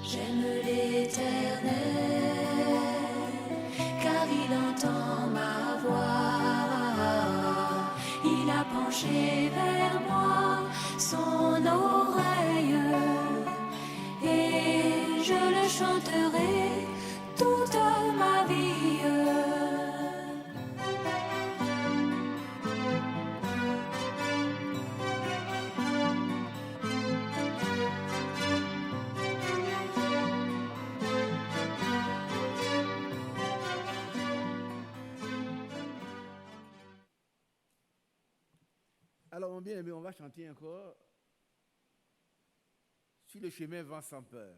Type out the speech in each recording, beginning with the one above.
J'aime l'Éternel, car il entend ma voix. Il a penché vers moi son oreille, et je le chanterai toute ma vie. Alors, mon bien-aimé, on va chanter encore. Sur le chemin, va sans peur.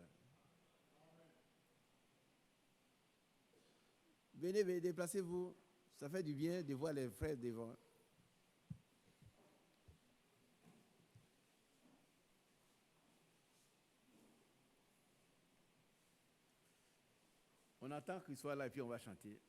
Venez, déplacez-vous. Ça fait du bien de voir les frères devant. On attend qu'il soit là et puis on va chanter.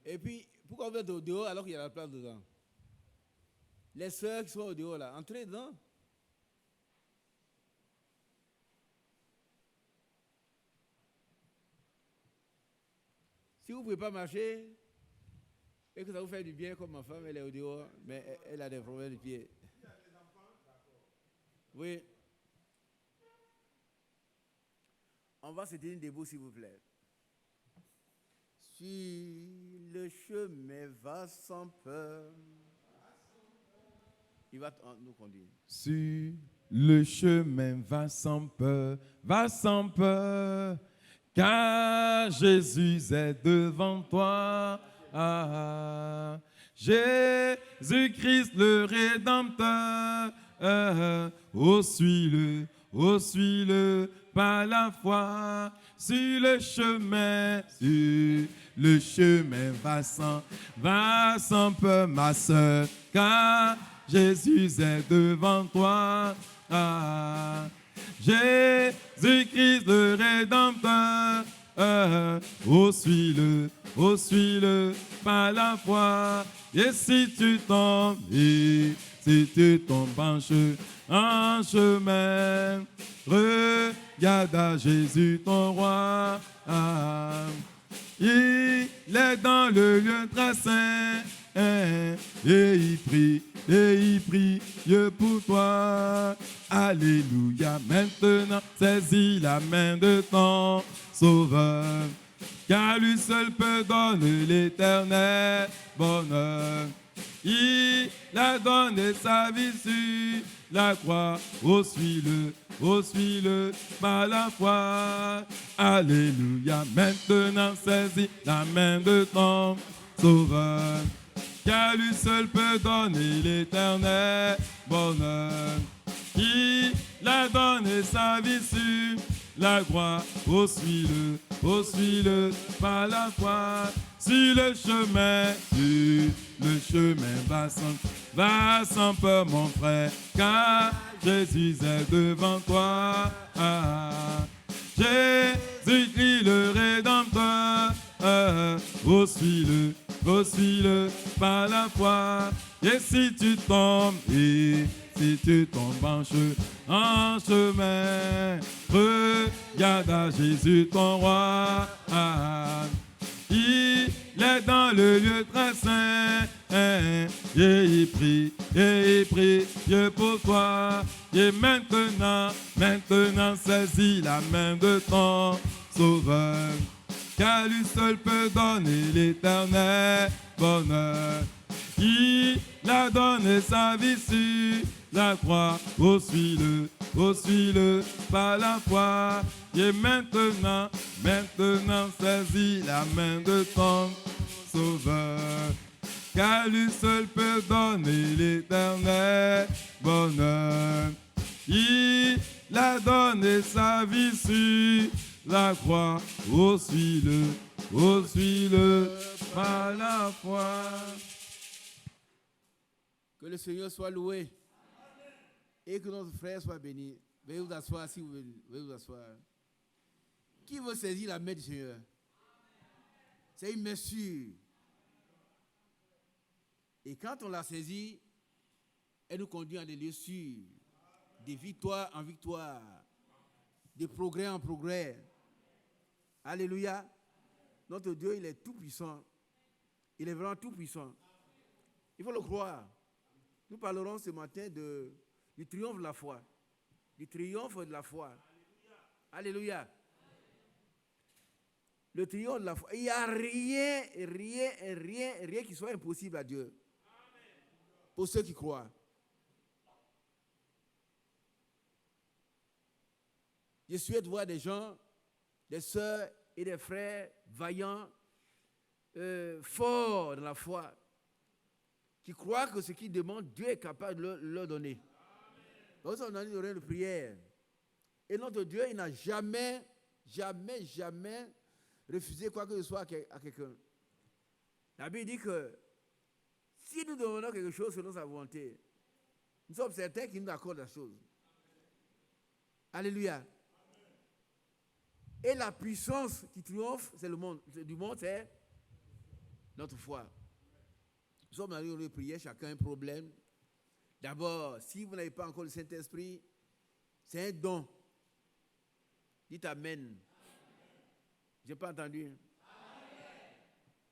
Et puis, pourquoi vous êtes au dehors alors qu'il y a la place dedans? Les sœurs qui sont au dehors là, entrez dedans. Si vous ne pouvez pas marcher et que ça vous fait du bien comme ma femme, elle est au dehors, mais elle a des problèmes de pied. Oui. On va se tenir debout s'il vous plaît. Si le chemin va sans peur, il va nous conduire. Sur le chemin va sans peur, car Jésus est devant toi. Jésus-Christ le Rédempteur, suis-le par la foi. Sur le chemin va sans peur, ma sœur, car Jésus est devant toi. Jésus-Christ le Rédempteur, suis-le par la foi. Et si tu tombes en chemin, regarde à Jésus ton roi. Il est dans le lieu très saint, et il prie pour toi. Alléluia, maintenant saisis la main de ton Sauveur, car lui seul peut donner l'éternel bonheur. Il a donné sa vie sur la croix, suis-le par la foi. Alléluia, maintenant saisis la main de ton Sauveur, car lui seul peut donner l'éternel bonheur. Il a donné sa vie sur la croix, suis-le par la foi. Sur le chemin va sans peur, mon frère, car Jésus est devant toi. Jésus-Christ le Rédempteur, suis-le par la foi. Et si tu tombes en chemin, regarde à Jésus ton roi. Il est dans le lieu très saint, et il prie Dieu pour toi. Et maintenant saisis la main de ton Sauveur, car lui seul peut donner l'éternel bonheur. Il a donné sa vie sur la croix, suis-le par la foi. Et maintenant saisis la main de ton Sauveur, car lui seul peut donner l'éternel bonheur. Il a donné sa vie sur la croix, suis-le par la foi. Que le Seigneur soit loué. Et que notre frère soit béni. Veuillez vous asseoir si vous voulez. Veuillez vous asseoir. Qui veut saisir la main du Seigneur? C'est une main sûre. Et quand on la saisit, elle nous conduit à des lieux sûrs, de victoire en victoire, de progrès en progrès. Alléluia. Notre Dieu, il est tout puissant. Il est vraiment tout puissant. Il faut le croire. Nous parlerons ce matin du triomphe de la foi. Du triomphe de la foi. Alléluia. Le triomphe de la foi. Il n'y a rien qui soit impossible à Dieu. Pour ceux qui croient. Je souhaite voir des gens, des sœurs et des frères vaillants, forts dans la foi, qui croient que ce qu'ils demandent, Dieu est capable de leur donner. Donc, ça, on a dit de prière. Et notre Dieu, il n'a jamais refusé quoi que ce soit à quelqu'un. La Bible dit que si nous demandons quelque chose selon sa volonté, nous sommes certains qu'il nous accorde la chose. Alléluia. Et la puissance qui triomphe, c'est du monde, c'est notre foi. Nous sommes dans une prière, chacun a un problème. D'abord, si vous n'avez pas encore le Saint-Esprit, c'est un don. Dites Amen. Je n'ai pas entendu. Amen.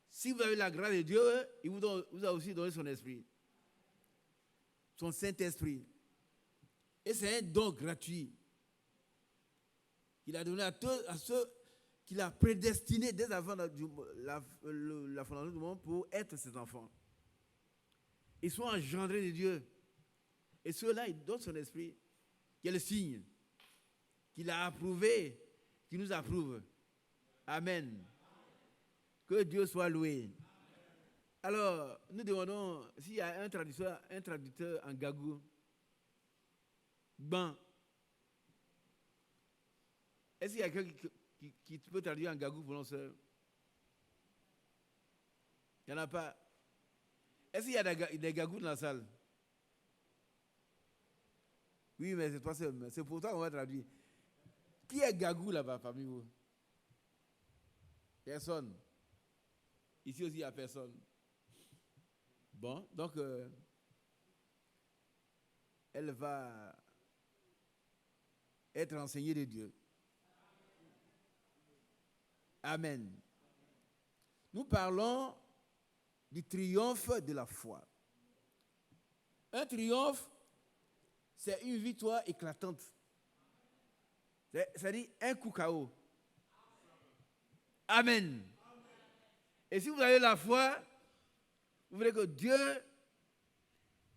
Si vous avez la grâce de Dieu, il vous a aussi donné son esprit. Son Saint-Esprit. Et c'est un don gratuit. Il a donné à ceux qu'il a prédestinés dès avant la fondation du monde pour être ses enfants. Ils sont engendrés de Dieu. Et ceux-là, il donne son esprit, qui est le signe, qu'il a approuvé, qui nous approuve. Amen. Que Dieu soit loué. Alors, nous demandons s'il y a un traducteur en gagou. Ben. Est-ce qu'il y a quelqu'un qui peut traduire en gagou pour nos sœurs? Il n'y en a pas. Est-ce qu'il y a des gagous dans la salle? Oui, mais c'est toi seul. C'est pour toi qu'on va traduire. Qui est gagou là-bas parmi vous? Personne. Ici aussi, il n'y a personne. Bon, donc, elle va être enseignée de Dieu. Amen. Nous parlons du triomphe de la foi. Un triomphe, c'est une victoire éclatante. C'est-à-dire un coup KO. Amen. Et si vous avez la foi, vous verrez que Dieu,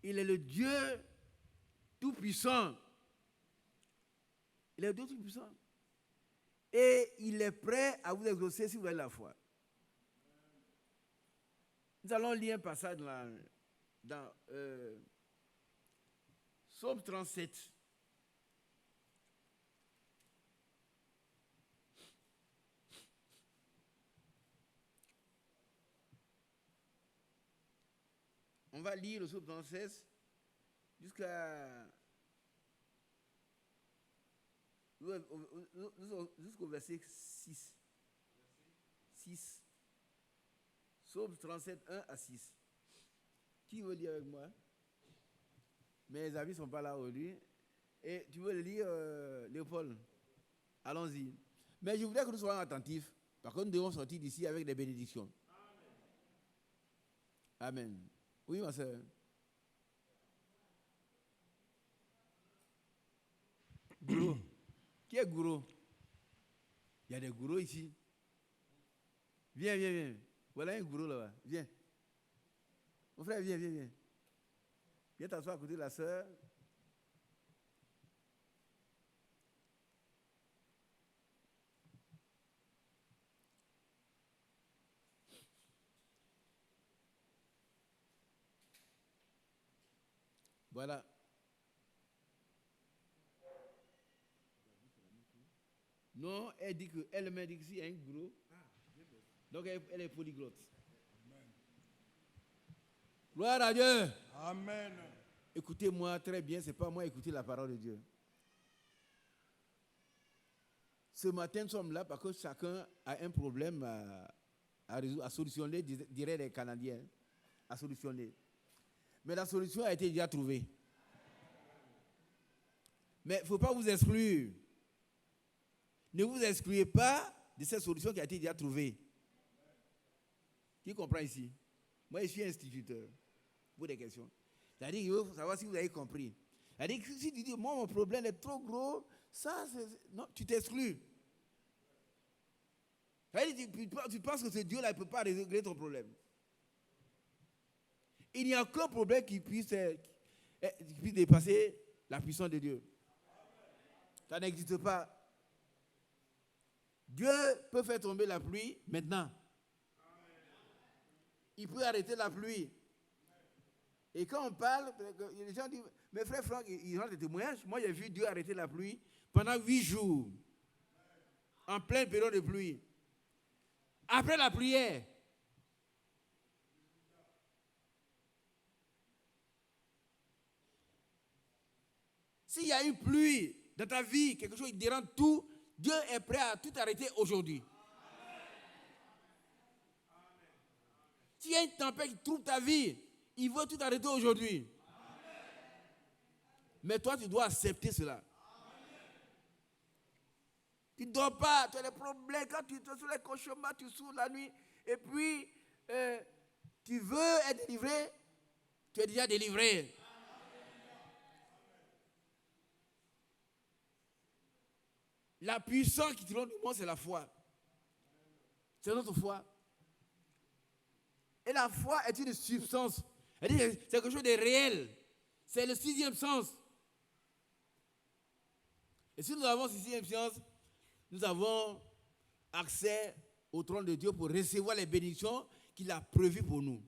il est le Dieu tout-puissant. Il est le Dieu tout-puissant. Et il est prêt à vous exaucer si vous avez la foi. Nous allons lire un passage dans Psaume 37. On va lire le Psaume 37 jusqu'au verset 6. 6. Psaume 37, 1 à 6. Qui veut lire avec moi? Mes amis ne sont pas là aujourd'hui. Et tu veux le lire, Léopold? Allons-y. Mais je voudrais que nous soyons attentifs, parce que nous devons sortir d'ici avec des bénédictions. Amen. Oui, ma soeur. Gourou. Qui est gourou? Il y a des gourous ici. Viens, viens, viens. Voilà un gourou là-bas. Viens. Mon frère, viens, viens, viens. Viens t'asseoir à côté de la soeur. Voilà. Non, elle dit que elle m'a dit que s'il y a un gourou, donc elle est polyglotte. Amen. Gloire à Dieu. Amen. Écoutez-moi très bien, ce n'est pas moi écouter la parole de Dieu. Ce matin, nous sommes là parce que chacun a un problème à résoudre, à solutionner, diraient les Canadiens, à solutionner. Mais la solution a été déjà trouvée. Mais il ne faut pas vous exclure. Ne vous excluez pas de cette solution qui a été déjà trouvée. Qui comprend ici? Moi, je suis instituteur. Pour des questions. C'est-à-dire qu'il faut savoir si vous avez compris. C'est-à-dire que si tu dis, moi, mon problème est trop gros, ça, non, tu t'exclus. C'est-à-dire que tu penses que ce Dieu-là ne peut pas régler ton problème. Il n'y a aucun problème qui puisse dépasser la puissance de Dieu. Ça n'existe pas. Dieu peut faire tomber la pluie maintenant. Il peut arrêter la pluie. Et quand on parle, les gens disent, mes frères Franck, ils rendent des témoignages. Moi, j'ai vu Dieu arrêter la pluie pendant 8 jours. En pleine période de pluie. Après la prière. S'il y a une pluie dans ta vie, quelque chose qui dérange tout, Dieu est prêt à tout arrêter aujourd'hui. S'il y a une tempête qui trouble ta vie, il veut tout arrêter aujourd'hui. Mais toi, tu dois accepter cela. Tu ne dors pas, tu as des problèmes. Quand tu es sur les cauchemars, tu souffres la nuit. Et puis, tu veux être délivré, tu es déjà délivré. La puissance qui triomphe du monde, c'est la foi. C'est notre foi. Et la foi est une substance. C'est quelque chose de réel. C'est le 6e sens. Et si nous avons ce 6e sens, nous avons accès au trône de Dieu pour recevoir les bénédictions qu'il a prévues pour nous.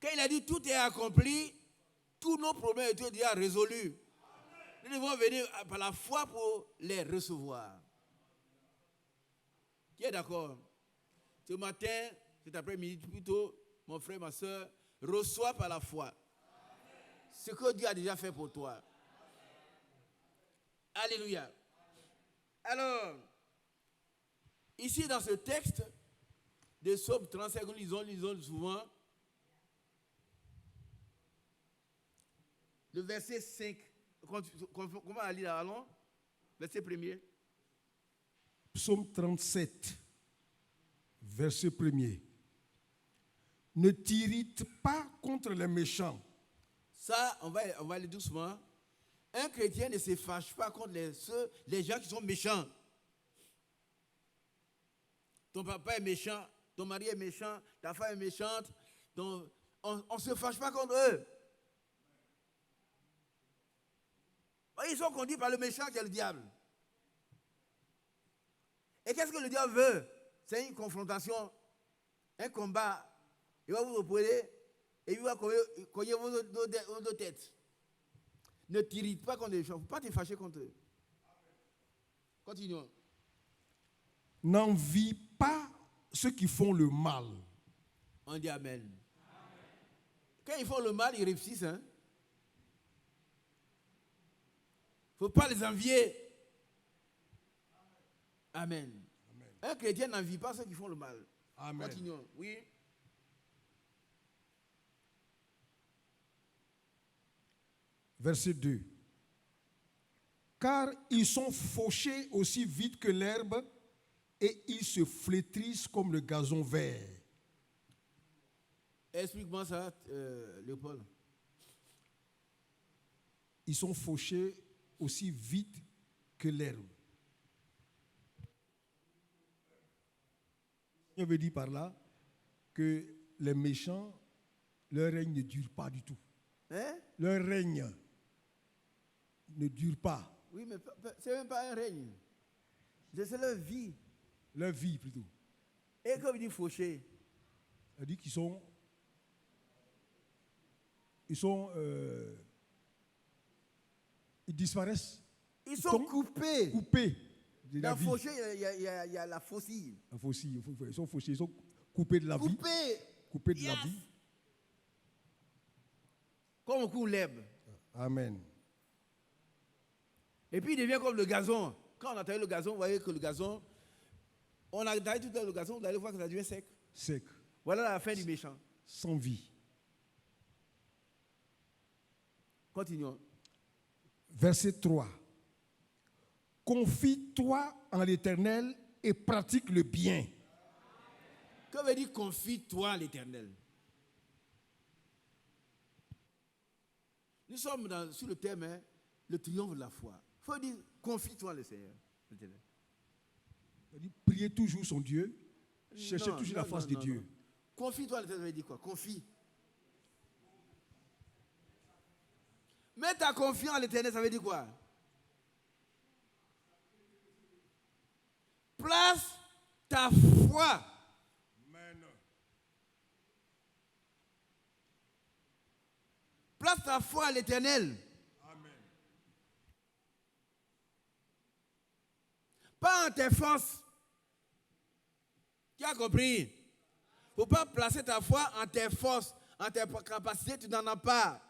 Quand il a dit tout est accompli, tous nos problèmes étaient déjà résolus. Nous devons venir par la foi pour les recevoir. Qui est d'accord? Ce matin, cet après-midi plutôt, mon frère, ma soeur, reçois par la foi ce que Dieu a déjà fait pour toi. Alléluia. Alors, ici dans ce texte de Psaume 35, nous lisons souvent, le verset 5. Comment on lit là, allons? Verset 1er. Psaume 37, verset 1er. Ne t'irrite pas contre les méchants. Ça, on va aller doucement. Un chrétien ne se fâche pas contre les gens qui sont méchants. Ton papa est méchant, ton mari est méchant, ta femme est méchante. On ne se fâche pas contre eux. Ils sont conduits par le méchant qui est le diable. Et qu'est-ce que le diable veut? C'est une confrontation, un combat. Il va vous opposer et il va cogner vos têtes. Ne t'irrite pas contre les gens. Il ne faut pas te fâcher contre eux. Continuons. N'envie pas ceux qui font le mal. On dit Amen. Quand ils font le mal, ils réussissent. Il ne faut pas les envier. Amen. Amen. Un chrétien n'envie pas ceux qui font le mal. Amen. Continuons. Oui. Verset 2. Car ils sont fauchés aussi vite que l'herbe et ils se flétrissent comme le gazon vert. Explique-moi ça, Léopold. Ils sont fauchés aussi vite que l'herbe. On veut dire par là que les méchants, leur règne ne dure pas du tout. Hein? Leur règne ne dure pas. Oui, mais ce n'est même pas un règne. C'est leur vie. Leur vie plutôt. Et comme il dit fauché. Elle dit qu'ils sont ils disparaissent. Ils sont coupés. Coupés de la Dans vie. fauché, il y a la faucille. La faucille, ils sont fauchés, ils sont coupés de la vie. Coupés de la vie. Comme on coupe l'herbe. Amen. Et puis il devient comme le gazon. Quand on a taillé le gazon, vous voyez que le gazon, on a taillé tout le gazon, vous allez voir que ça devient sec. Sec. Voilà la fin du méchant. sans vie. Continuons. Verset 3. Confie-toi en l'Éternel et pratique le bien. Que veut dire confie-toi à l'Éternel? Nous sommes sur le thème, hein, le triomphe de la foi. Il faut dire confie-toi à le Seigneur. L'Éternel. C'est-à-dire, priez toujours son Dieu, cherchez Non, toujours non, la face non, de non, Dieu. non. Confie-toi à l'Éternel, ça veut dire quoi? Confie. Mets ta confiance en l'Éternel, ça veut dire quoi? Place ta foi. Place ta foi à l'Éternel. Pas en tes forces. Tu as compris? Il ne faut pas placer ta foi en tes forces, en tes capacités, tu n'en as pas.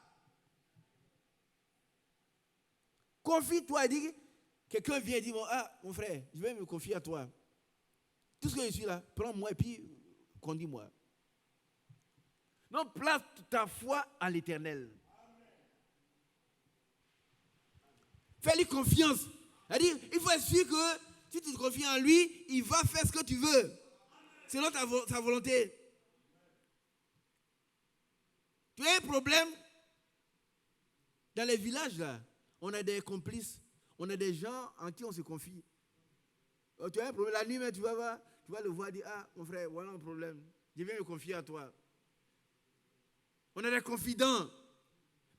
Confie-toi, dit quelqu'un vient et dit, mon frère, je vais me confier à toi. Tout ce que je suis là, prends-moi et puis conduis-moi. Non, place ta foi en l'Éternel. Fais-lui confiance. C'est-à-dire, il faut être sûr que si tu te confies en lui, il va faire ce que tu veux. Selon sa volonté. Tu as un problème dans les villages là. On a des complices. On a des gens en qui on se confie. Tu as un problème. La nuit, mais tu vas le voir dire, mon frère, voilà un problème. Je viens me confier à toi. On a des confidents.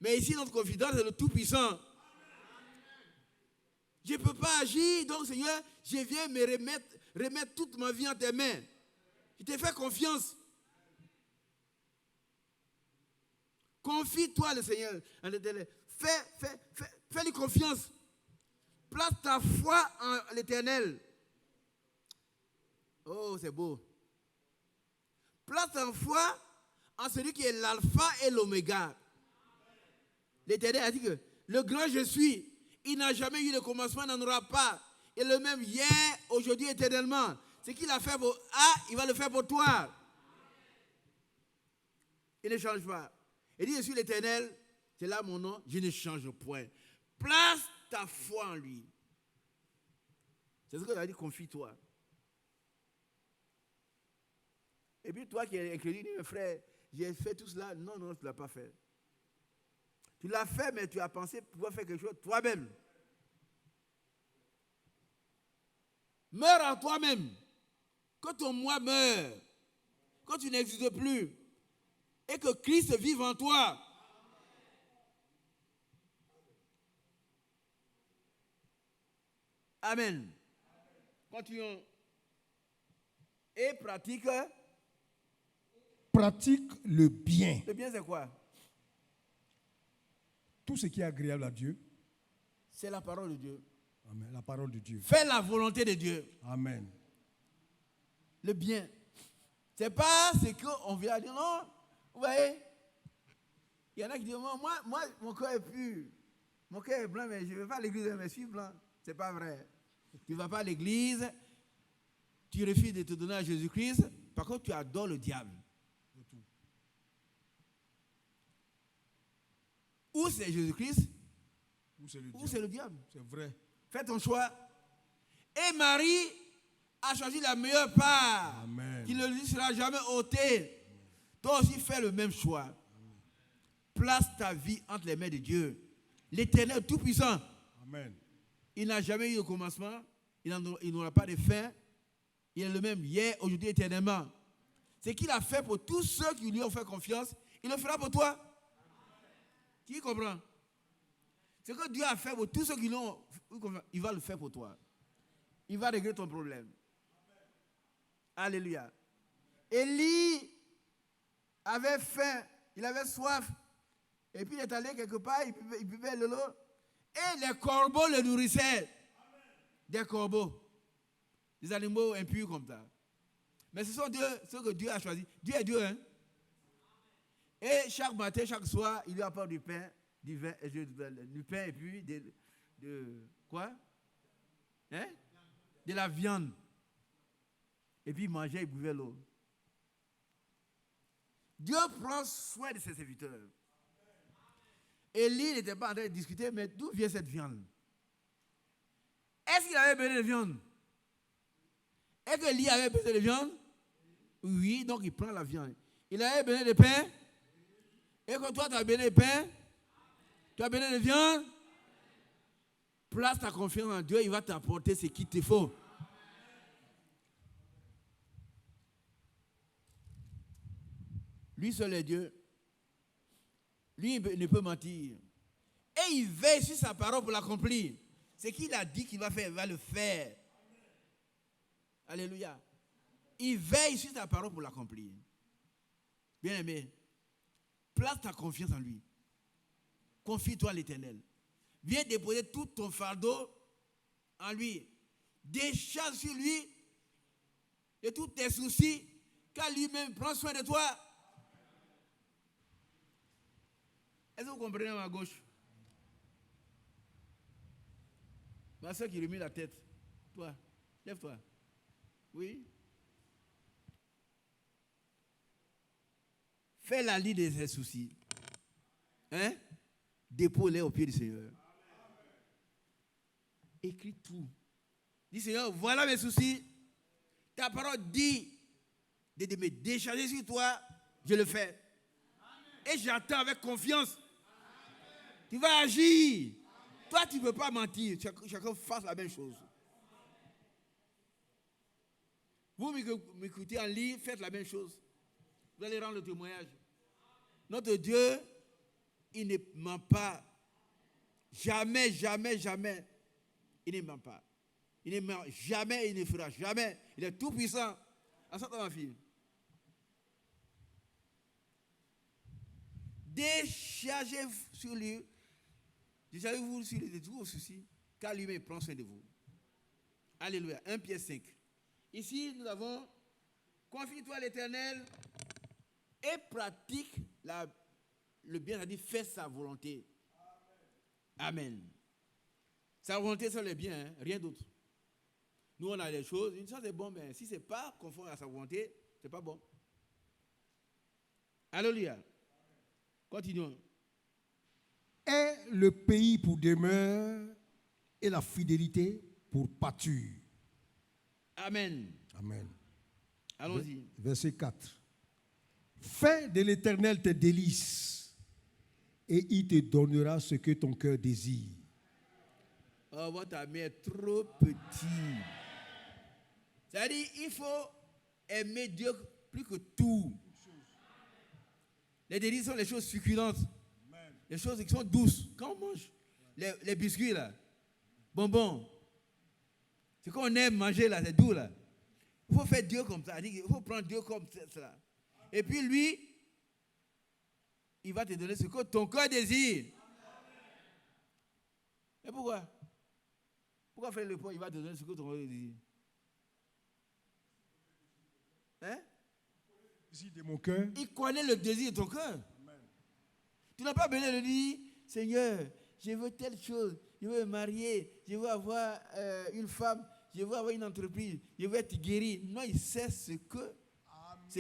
Mais ici, notre confident, c'est le Tout-Puissant. Je ne peux pas agir, donc Seigneur, je viens me remettre toute ma vie en tes mains. Je te fais confiance. Confie-toi le Seigneur. Fais-lui confiance. Place ta foi en l'Éternel. Oh, c'est beau. Place ta foi en celui qui est l'alpha et l'oméga. L'Éternel a dit que le grand je suis, il n'a jamais eu de commencement, il n'en aura pas. Et le même hier, aujourd'hui, éternellement. Ce qu'il a fait pour il va le faire pour toi. Il ne change pas. Il dit, je suis l'Éternel, c'est là mon nom, je ne change point. Place ta foi en lui. C'est ce que a dit, confie-toi. Et puis toi qui es incrédule, dis, frère, j'ai fait tout cela. Non, non, tu ne l'as pas fait. Tu l'as fait, mais tu as pensé pouvoir faire quelque chose toi-même. Meurs en toi-même. Que ton moi meure. Que tu n'existes plus. Et que Christ vive en toi. Amen. Continuons. Et pratique. Pratique le bien. Le bien, c'est quoi? Tout ce qui est agréable à Dieu. C'est la parole de Dieu. Amen. La parole de Dieu. Fais la volonté de Dieu. Amen. Le bien. Ce n'est pas ce qu'on vient dire. Non, vous voyez, il y en a qui disent, moi mon cœur est pur. Mon cœur est blanc, mais je ne vais pas à l'église, mais je suis blanc. Ce n'est pas vrai. Tu ne vas pas à l'église, tu refuses de te donner à Jésus-Christ, par contre tu adores le diable. Ou c'est Jésus-Christ, ou c'est le diable. C'est vrai. Fais ton choix. Et Marie a choisi la meilleure part. Amen. Qui ne lui sera jamais ôtée. Toi aussi fais le même choix. Amen. Place ta vie entre les mains de Dieu. L'Éternel Tout-Puissant. Amen. Il n'a jamais eu de commencement. Il n'aura pas de fin. Il est le même hier, aujourd'hui, éternellement. Ce qu'il a fait pour tous ceux qui lui ont fait confiance, il le fera pour toi. Amen. Qui comprend? Ce que Dieu a fait pour tous ceux qui l'ont, il va le faire pour toi. Il va régler ton problème. Amen. Alléluia. Élie avait faim, il avait soif. Et puis il est allé quelque part, il buvait de l'eau. Et les corbeaux le nourrissaient. Amen. Des corbeaux. Des animaux impurs comme ça. Mais ce sont ceux que Dieu a choisis. Dieu est Dieu, hein? Et chaque matin, chaque soir, il lui apporte du pain, du vin, du pain et puis de quoi? Hein? De la viande. Et puis il mangeait, il buvait l'eau. Dieu prend soin de ses serviteurs. Élie n'était pas en train de discuter, mais d'où vient cette viande? Est-ce qu'il avait besoin de viande? Est-ce que Élie avait besoin de viande? Oui, donc il prend la viande. Il avait besoin de pain? Et que toi, tu as besoin de pain? Tu as besoin de viande? Place ta confiance en Dieu, il va t'apporter ce qu'il te faut. Lui seul est Dieu. Lui ne peut mentir. Et il veille sur sa parole pour l'accomplir. Ce qu'il a dit qu'il va faire, il va le faire. Alléluia. Il veille sur sa parole pour l'accomplir. Bien-aimé, place ta confiance en lui. Confie-toi à l'Éternel. Viens déposer tout ton fardeau en lui. Décharge sur lui de tous tes soucis, car lui-même prend soin de toi. Est-ce que vous comprenez à ma gauche? Ma soeur qui remue la tête. Toi, lève-toi. Oui. Fais la liste de ses soucis. Hein? Dépose-les au pied du Seigneur. Écris tout. Dis Seigneur, voilà mes soucis. Ta parole dit de me décharger sur toi. Je le fais. Et j'attends avec confiance. Tu vas agir. Toi, tu ne peux pas mentir. Chacun fasse la même chose. Vous m'écoutez en ligne, faites la même chose. Vous allez rendre le témoignage. Notre Dieu, il ne ment pas. Jamais, jamais, jamais. Il ne ment pas. Il ne ment jamais, il ne fera jamais. Il est tout puissant. Asseyez-toi, ma fille. Déchargez sur lui. Déchargez-vous sur lui de tous vos soucis, car lui-même prend soin de vous. Alléluia. 1 Pierre 5. Ici, nous avons confie-toi à l'Éternel et pratique le bien, c'est-à-dire fais sa volonté. Amen. Sa volonté, c'est le bien, hein, rien d'autre. Nous, on a des choses, une chose est bon, mais si ce n'est pas conforme à sa volonté, ce n'est pas bon. Alléluia. Continuons. Est le pays pour demeure et la fidélité pour pâture. Amen. Amen. Allons-y. Verset 4. Fais de l'Éternel tes délices et il te donnera ce que ton cœur désire. Oh, votre ami est trop petit. C'est-à-dire, il faut aimer Dieu plus que tout. Les délices sont les choses succulentes. Les choses qui sont douces. Quand on mange les biscuits, là, bonbons, ce qu'on aime manger, là, c'est doux, là. Il faut faire Dieu comme ça. Il faut prendre Dieu comme cela. Et puis lui, il va te donner ce que ton cœur désire. Et pourquoi? Pourquoi faire le point? Il va te donner ce que ton cœur désire. Hein? De mon cœur. Il connaît le désir de ton cœur. Tu n'as pas besoin de dire, Seigneur, je veux telle chose, je veux me marier, je veux avoir une femme, je veux avoir une entreprise, je veux être guéri. Non, il sait ce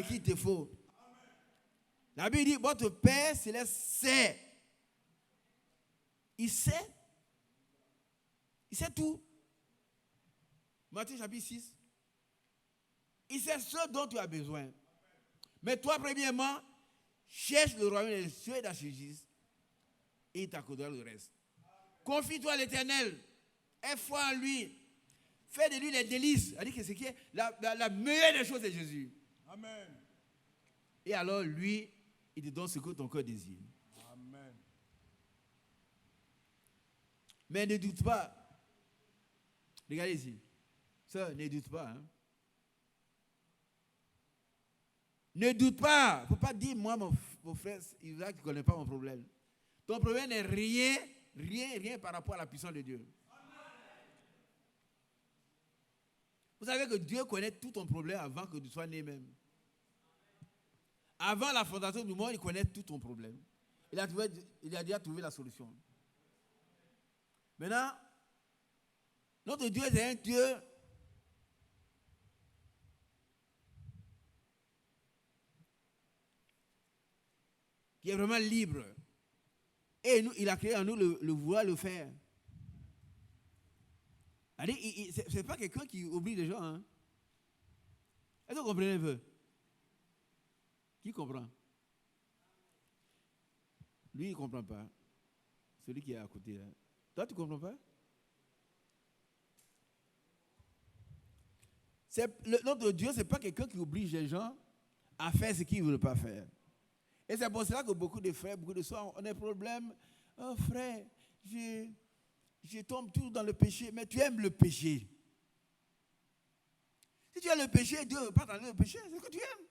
qu'il te faut. La Bible dit, votre Père céleste sait. Il sait. Il sait tout. Matthieu chapitre 6. Il sait ce dont tu as besoin. Mais toi, premièrement, cherche le royaume des cieux et de la justice et il t'accordera le reste. Confie-toi à l'Éternel. Aie foi en lui. Fais de lui les délices. C'est-à-dire que ce qui est la meilleure des choses, c'est Jésus. Amen. Et alors, lui, il te donne ce que ton cœur désire. Amen. Mais ne doute pas. Regardez ici. Sœur, ne doute pas. Hein? Ne doute pas. Il ne faut pas dire, moi, mon frère Isaac, tu ne connais pas mon problème. Ton problème n'est rien par rapport à la puissance de Dieu. Vous savez que Dieu connaît tout ton problème avant que tu sois né même. Avant la fondation du monde, il connaît tout ton problème. Il a déjà trouvé la solution. Maintenant, notre Dieu est un Dieu qui est vraiment libre. Et nous, il a créé en nous le vouloir le faire. Ce n'est pas quelqu'un qui oublie les gens. Hein. Est-ce que vous comprenez un peu? Qui comprend? Lui, il ne comprend pas. Celui qui est à côté. Là. Toi, tu ne comprends pas? Notre Dieu, ce n'est pas quelqu'un qui oblige les gens à faire ce qu'ils ne veulent pas faire. Et c'est pour cela que beaucoup de frères, beaucoup de soeurs ont des problèmes. Oh frère, je tombe toujours dans le péché. Mais tu aimes le péché. Si tu aimes le péché, Dieu ne veut pas t'enlever le péché. C'est ce que tu aimes.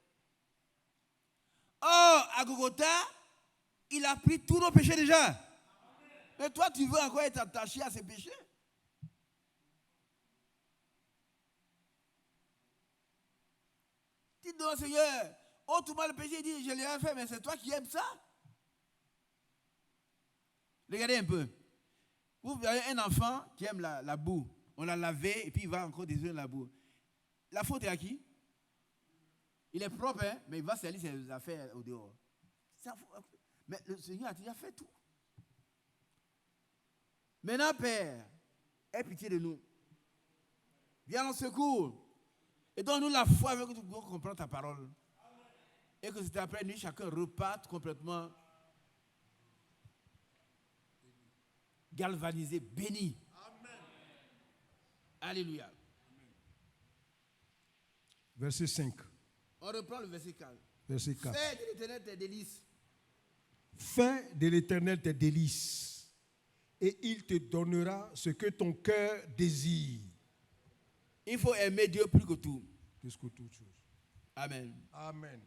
Oh, à Golgotha, il a pris tous nos péchés déjà. Mais toi, tu veux encore être attaché à ces péchés? Dis donc, Seigneur, oh, tout le monde le péché, il dit, je l'ai rien fait, mais c'est toi qui aimes ça. Regardez un peu. Vous avez un enfant qui aime la boue. On l'a lavé et puis il va encore détruire la boue. La faute est à qui? Il est propre, hein, mais il va salir ses affaires au dehors. Mais le Seigneur a déjà fait tout. Maintenant, Père, aie pitié de nous. Viens en secours. Et donne-nous la foi avec que nous pouvons comprendre ta parole. Et que c'était après nuit, chacun reparte complètement galvanisé, béni. Amen. Alléluia. Verset 5. On reprend le verset 4. Verset 4. Fais de l'Éternel tes délices. Fais de l'Éternel tes délices, et il te donnera ce que ton cœur désire. Il faut aimer Dieu plus que tout. Plus que toute chose. Amen. Amen.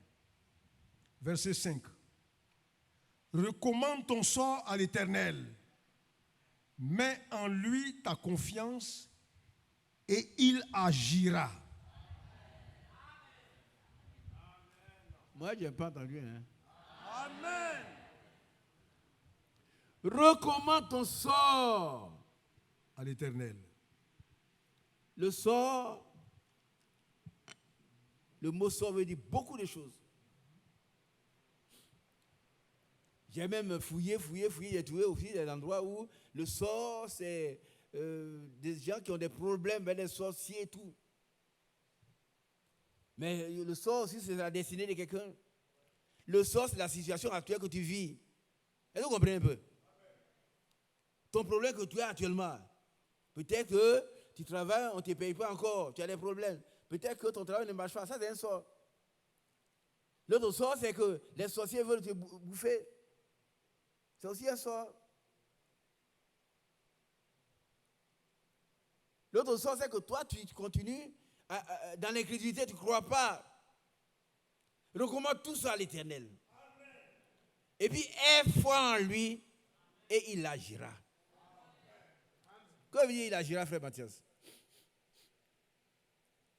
Verset 5. Recommande ton sort à l'Éternel. Mets en lui ta confiance et il agira. Moi, je n'ai pas entendu. Hein? Amen. Recommande ton sort À l'Éternel. Le sort, le mot sort veut dire beaucoup de choses. J'ai même fouillé, j'ai trouvé aussi des endroits où le sort, c'est des gens qui ont des problèmes avec les sorciers et tout. Mais le sort aussi, c'est la destinée de quelqu'un. Le sort, c'est la situation actuelle que tu vis. Est-ce que vous comprenez un peu? Ton problème que tu as actuellement, peut-être que tu travailles, on ne te paye pas encore, tu as des problèmes. Peut-être que ton travail ne marche pas, ça c'est un sort. L'autre sort, c'est que les sorciers veulent te bouffer. C'est aussi un sort. L'autre sort, c'est que toi, tu continues dans l'incrédulité, tu ne crois pas. Recommande tout ça à l'Éternel. Et puis, aie foi en lui et il agira. Quand il agira, frère Mathias?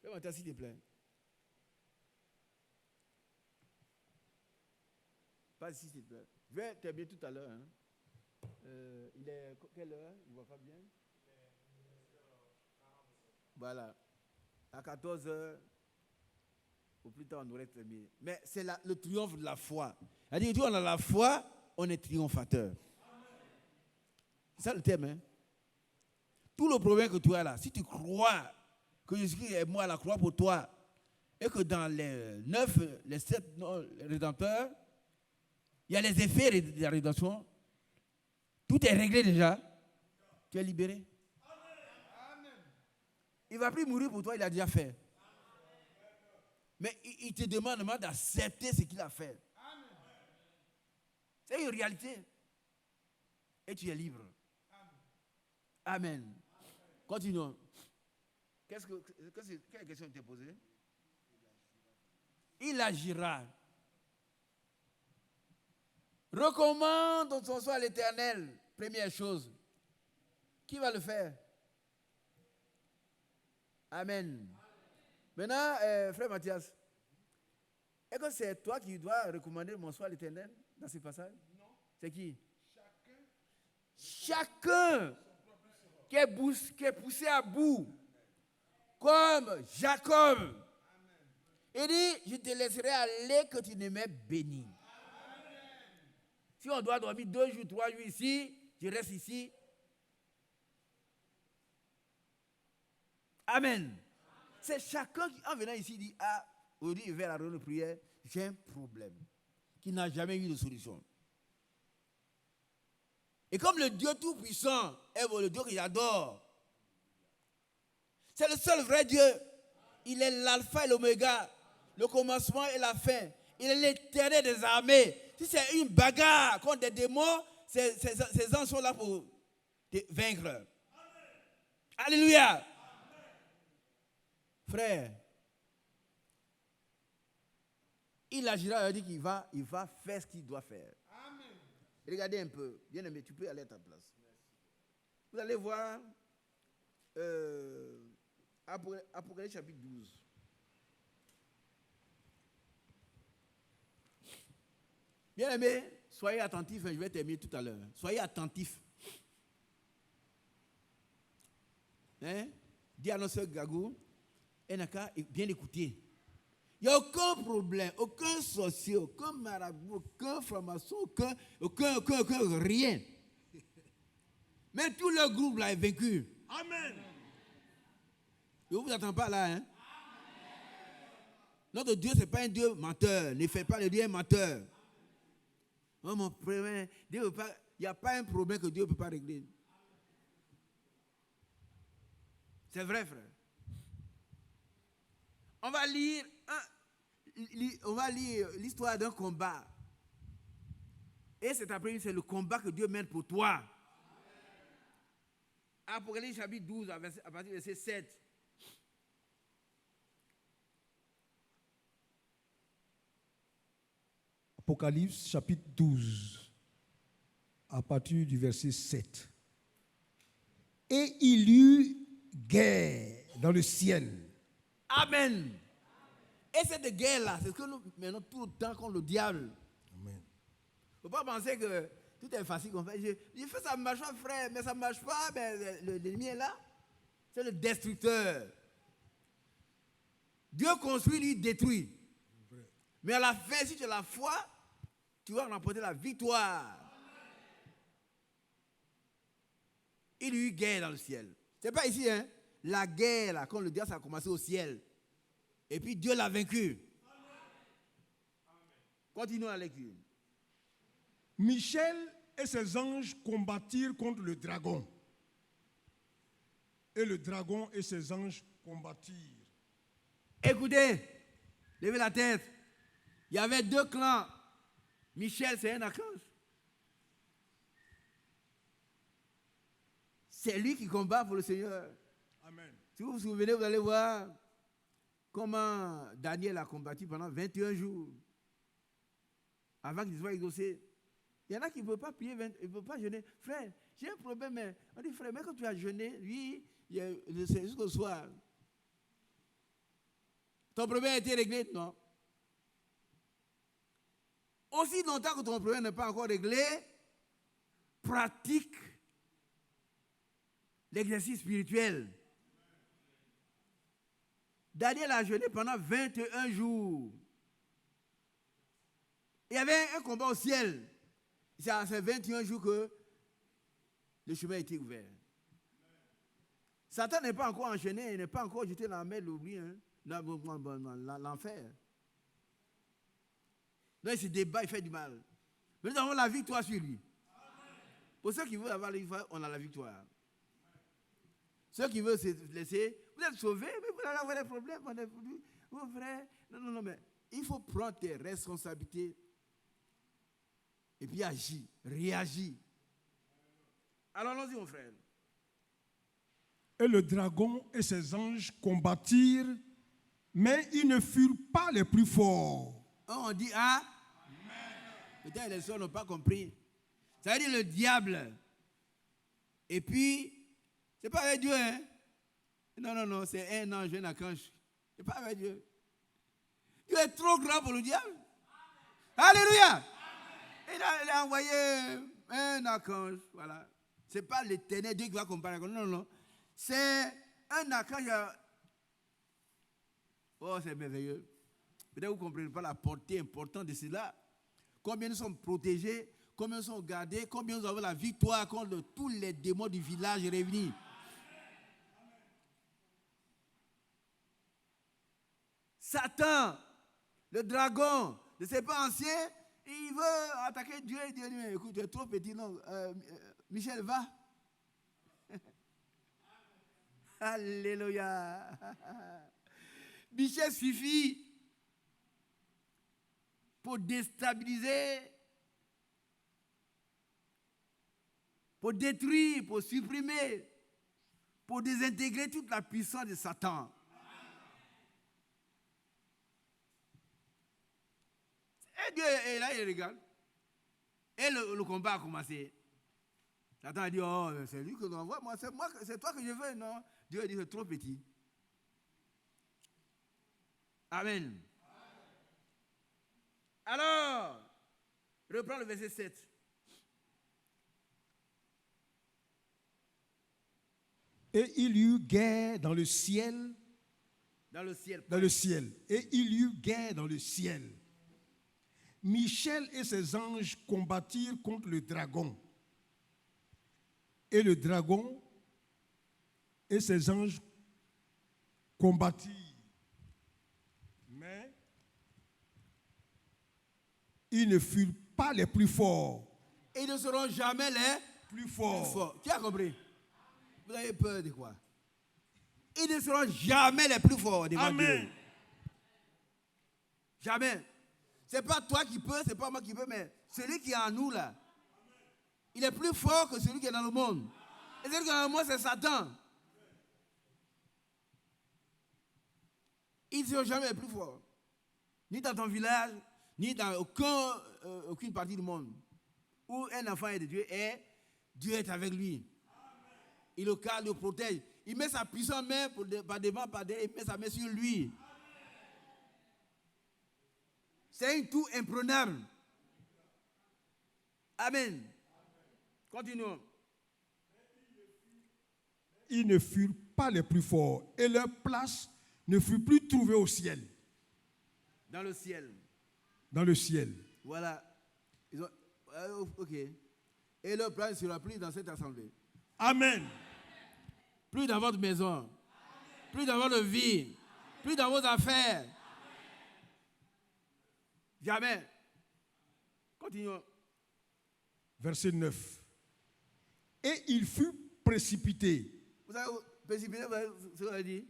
Frère Mathias, s'il te plaît. Pas ici, s'il te plaît. Je vais terminer tout à l'heure. Hein. Il est quelle heure? Il ne voit pas bien. Voilà. À 14h, au plus tard, on aurait terminé. Mais c'est le triomphe de la foi. C'est-à-dire, on a la foi, on est triomphateur. C'est ça le thème. Hein? Tout le problème que tu as là, si tu crois que Jésus est mort à la croix pour toi, et que dans les 7 rédempteurs, il y a les effets de la rédemption, tout est réglé déjà, tu es libéré. Amen. Il ne va plus mourir pour toi, il a déjà fait. Mais il te demande d'accepter ce qu'il a fait. Amen. C'est une réalité. Et tu es libre. Amen. Amen. Continuons. Quelle question était posée? Il agira. Recommande ton sort à l'Éternel. Première chose. Qui va le faire? Amen. Maintenant, frère Mathias, est-ce que c'est toi qui dois recommander mon sort à l'Éternel dans ce passage? Non. C'est qui? Chacun qui est poussé à bout, comme Jacob. Amen. Il dit, je te laisserai aller que tu ne m'aies béni. Amen. Si on doit dormir 2 jours, 3 jours ici, je reste ici. Amen. C'est chacun qui, en venant ici, dit, ah, aujourd'hui, il va à la réunion de prière, j'ai un problème qui n'a jamais eu de solution. Et comme le Dieu Tout-Puissant est le Dieu que j'adore, c'est le seul vrai Dieu. Il est l'alpha et l'oméga, le commencement et la fin. Il est l'éternel des armées. Si c'est une bagarre contre des démons, ces anges sont là pour te vaincre. Amen. Alléluia. Amen. Frère, il agira, il dit qu'il va faire ce qu'il doit faire. Amen. Regardez un peu, bien aimé, tu peux aller à ta place. Vous allez voir Apocalypse chapitre 12. Bien aimé, soyez attentifs, je vais terminer tout à l'heure. Soyez attentifs. Hein? Dis à notre soeur Gagou, elle n'a qu'à bien écouter. Il n'y a aucun problème, aucun sorcier, aucun marabout, aucun franc-maçon, aucun rien. Mais tout le groupe là est vaincu. Amen. Je ne vous attends pas là. Hein? Notre Dieu, ce n'est pas un Dieu menteur. Ne faites pas le Dieu menteur. Oh, mon frère, il n'y a pas un problème que Dieu ne peut pas régler. C'est vrai, frère. On va lire l'histoire d'un combat. Et cet après-midi, c'est le combat que Dieu mène pour toi. Apocalypse chapitre 12, à partir du verset 7. Apocalypse chapitre 12, à partir du verset 7. Et il y eut guerre dans le ciel. Amen. Et cette guerre-là, c'est ce que nous menons tout le temps contre le diable. Amen. Il ne faut pas penser que tout est facile comme ça. Je fais ça marche pas, frère, mais ça ne marche pas. Mais l'ennemi est là. C'est le destructeur. Dieu construit, lui détruit. Mais à la fin, si tu as la foi, tu vas remporter la victoire. Il y a eu guerre dans le ciel. Ce n'est pas ici, hein. La guerre, là, quand le diable, ça a commencé au ciel. Et puis Dieu l'a vaincu. Continuons la lecture. Michel et ses anges combattirent contre le dragon. Et le dragon et ses anges combattirent. Écoutez, levez la tête. Il y avait 2 clans. Michel, c'est un archange. C'est lui qui combat pour le Seigneur. Amen. Si vous vous souvenez, vous allez voir comment Daniel a combattu pendant 21 jours avant qu'il soit exaucé. Il y en a qui ne peuvent pas prier, ils ne peuvent pas jeûner. Frère, j'ai un problème, mais on dit, frère, mais quand tu as jeûné, lui, c'est jusqu'au soir. Ton problème a été réglé, non? Aussi longtemps que ton problème n'est pas encore réglé, pratique l'exercice spirituel. Daniel a jeûné pendant 21 jours. Il y avait un combat au ciel. C'est à ces 21 jours que le chemin a été ouvert. Satan n'est pas encore enchaîné, il n'est pas encore jeté dans la mer de l'oubli, hein, dans l'enfer. Donc il se débat, il fait du mal. Mais nous avons la victoire sur lui. Pour ceux qui veulent avoir la victoire, on a la victoire. Ceux qui veulent se laisser, vous êtes sauvés, mais vous allez avoir des problèmes. Mon frère, non, mais il faut prendre tes responsabilités et puis agir, réagir. Alors allons-y, mon frère. Et le dragon et ses anges combattirent, mais ils ne furent pas les plus forts. On dit, ah, peut-être les soeurs n'ont pas compris. Ça veut dire le diable. Et puis, c'est pas avec Dieu, hein. Non, c'est un ange, un archange. C'est pas avec Dieu. Dieu est trop grand pour le diable. Alléluia. Il a envoyé un archange, voilà. C'est pas l'éternel Dieu qui va comparer. Non. C'est un archange. Oh, c'est merveilleux. Peut-être que vous ne comprenez pas la portée importante de cela. Combien nous sommes protégés, combien sont gardés, combien nous avons la victoire contre tous les démons du village réunis. Satan, le dragon, le serpent ancien, il veut attaquer Dieu et dire, mais écoute, tu es trop petit, non, Michel, va. Alléluia. Michel suffit pour déstabiliser, pour détruire, pour supprimer, pour désintégrer toute la puissance de Satan. Et Dieu est là, il regarde. Et le combat a commencé. Satan a dit, oh, c'est lui que nous envoie, c'est toi que je veux, non? Dieu a dit, c'est trop petit. Amen. Alors, reprends le verset 7. Et il y eut guerre dans le ciel. Dans le ciel. Dans le ciel. Et il y eut guerre dans le ciel. Michel et ses anges combattirent contre le dragon. Et le dragon et ses anges combattirent. Mais ils ne furent pas les plus forts. Et ils ne seront jamais les Plus forts. Tu as compris? Vous avez peur de quoi? Ils ne seront jamais les plus forts devant Amen. Dieu. Jamais. C'est pas toi qui peux, c'est pas moi qui peux, mais celui qui est en nous là, il est plus fort que celui qui est dans le monde. Et celui qui est dans le monde, c'est Satan. Ils ne seront jamais les plus forts. Ni dans ton village, ni dans aucune partie du monde. Où un enfant est de Dieu et Dieu est avec lui. Il le cadre, le protège. Il met sa puissante main par devant, par derrière, il met sa main sur lui. C'est un tout imprenable. Amen. Continuons. Ils ne furent pas les plus forts et leur place ne fut plus trouvée au ciel. Dans le ciel. Dans le ciel. Voilà. Ils ont, ok. Et leur place ne sera plus dans cette assemblée. Amen. Plus dans votre maison. Plus dans votre vie. Plus dans vos affaires. Jamais. Continuons. Verset 9. Et il fut précipité. Vous savez, précipité, vous savez ce qu'on a dit?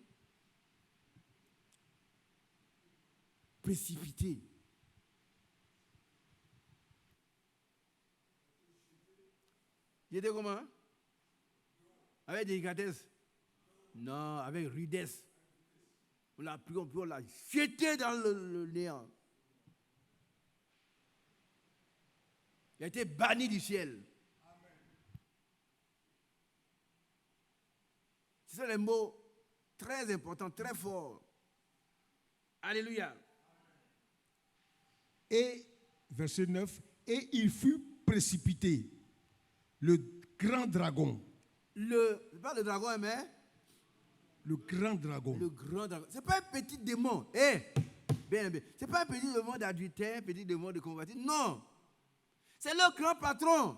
Précipité. Il était comment? Avec délicatesse? Non, avec rudesse. On l'a pris, on l'a jeté dans le néant. Il a été banni du ciel. Ce sont les mots très importants, très forts. Alléluia. Et, verset 9, et il fut précipité, le grand dragon. Pas le dragon, mais Le grand dragon. le grand dragon. Ce n'est pas un petit démon. Bien. Ce n'est pas un petit démon d'adultère, un petit démon de convoitise. Non. C'est le grand patron.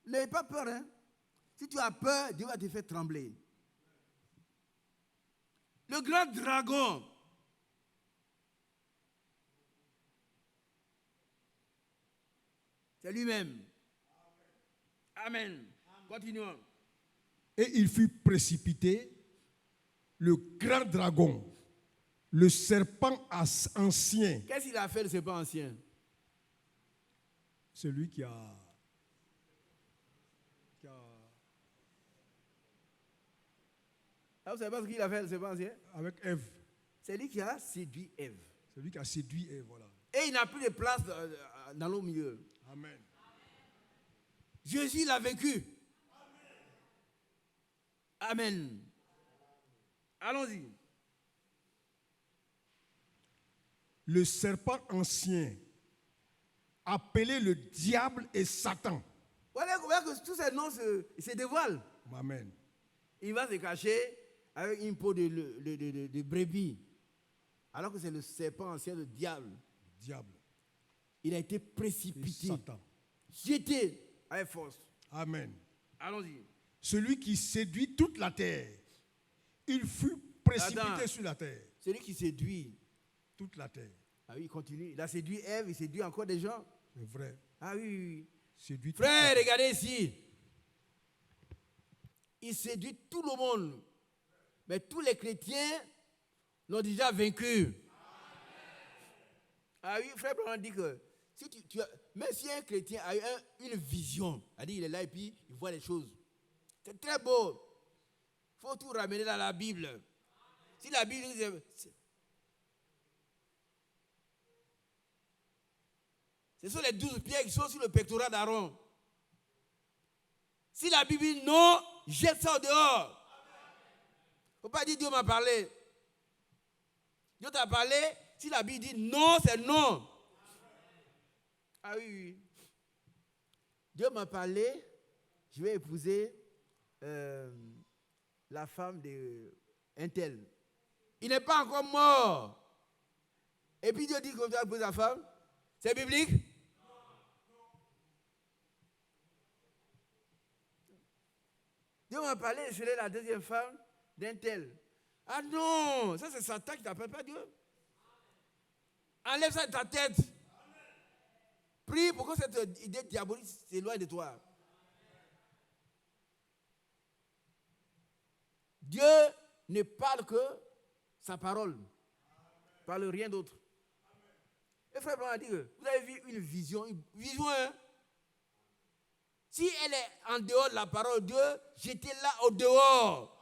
N'ayez pas peur. Hein? Si tu as peur, Dieu va te faire trembler. Le grand dragon. C'est lui-même. Amen. Continuons. Et il fut précipité, le grand dragon, le serpent ancien. Qu'est-ce qu'il a fait, le serpent ancien? Celui qui a Ah, vous savez pas ce qu'il a fait, le serpent ancien? avec Ève. C'est lui qui a séduit Ève. Celui qui a séduit Ève, voilà. Et il n'a plus de place dans le milieu. Amen. Jésus l'a vécu. Amen. Allons-y. Le serpent ancien, appelé le diable et Satan. Voilà que tous ces noms se dévoilent. Amen. Il va se cacher avec une peau de brebis. Alors que c'est le serpent ancien, le diable. diable Il a été et précipité, Satan. jeté avec force. Amen. Allons-y. Celui qui séduit toute la terre, il fut précipité Attends. sur la terre. Celui qui séduit, Toute la terre. ah oui, il continue. Il a séduit Ève, il séduit encore des gens. C'est vrai. Ah oui, oui, oui. Séduit toute la Frère, terre. regardez ici. Il séduit tout le monde. Mais tous les chrétiens l'ont déjà vaincu. Ah oui, frère Branham dit que si même si un chrétien a eu une vision, il est là et puis il voit les choses. C'est très beau. Il faut tout ramener dans la Bible. Si la Bible dit, ce sont les 12 pierres qui sont sur le pectoral d'Aaron. Si la Bible dit non, jette ça au dehors. Il ne faut pas dire Dieu m'a parlé. Dieu t'a parlé. Si la Bible dit non, c'est non. Ah oui, oui. Dieu m'a parlé. Je vais épouser la femme d'un tel. Il n'est pas encore mort. Et puis Dieu dit qu'on doit épouser sa femme. C'est biblique? Dieu m'a parlé, je serai la deuxième femme d'un tel. Ah non, ça c'est Satan qui t'appelle pas Dieu. Enlève ça de ta tête. Prie pour que cette idée diabolique s'éloigne de toi. Dieu ne parle que sa parole. Il ne parle rien d'autre. Et frère Branham a dit que vous avez vu une vision, hein? Si elle est en dehors de la parole de Dieu, jetez-la au dehors.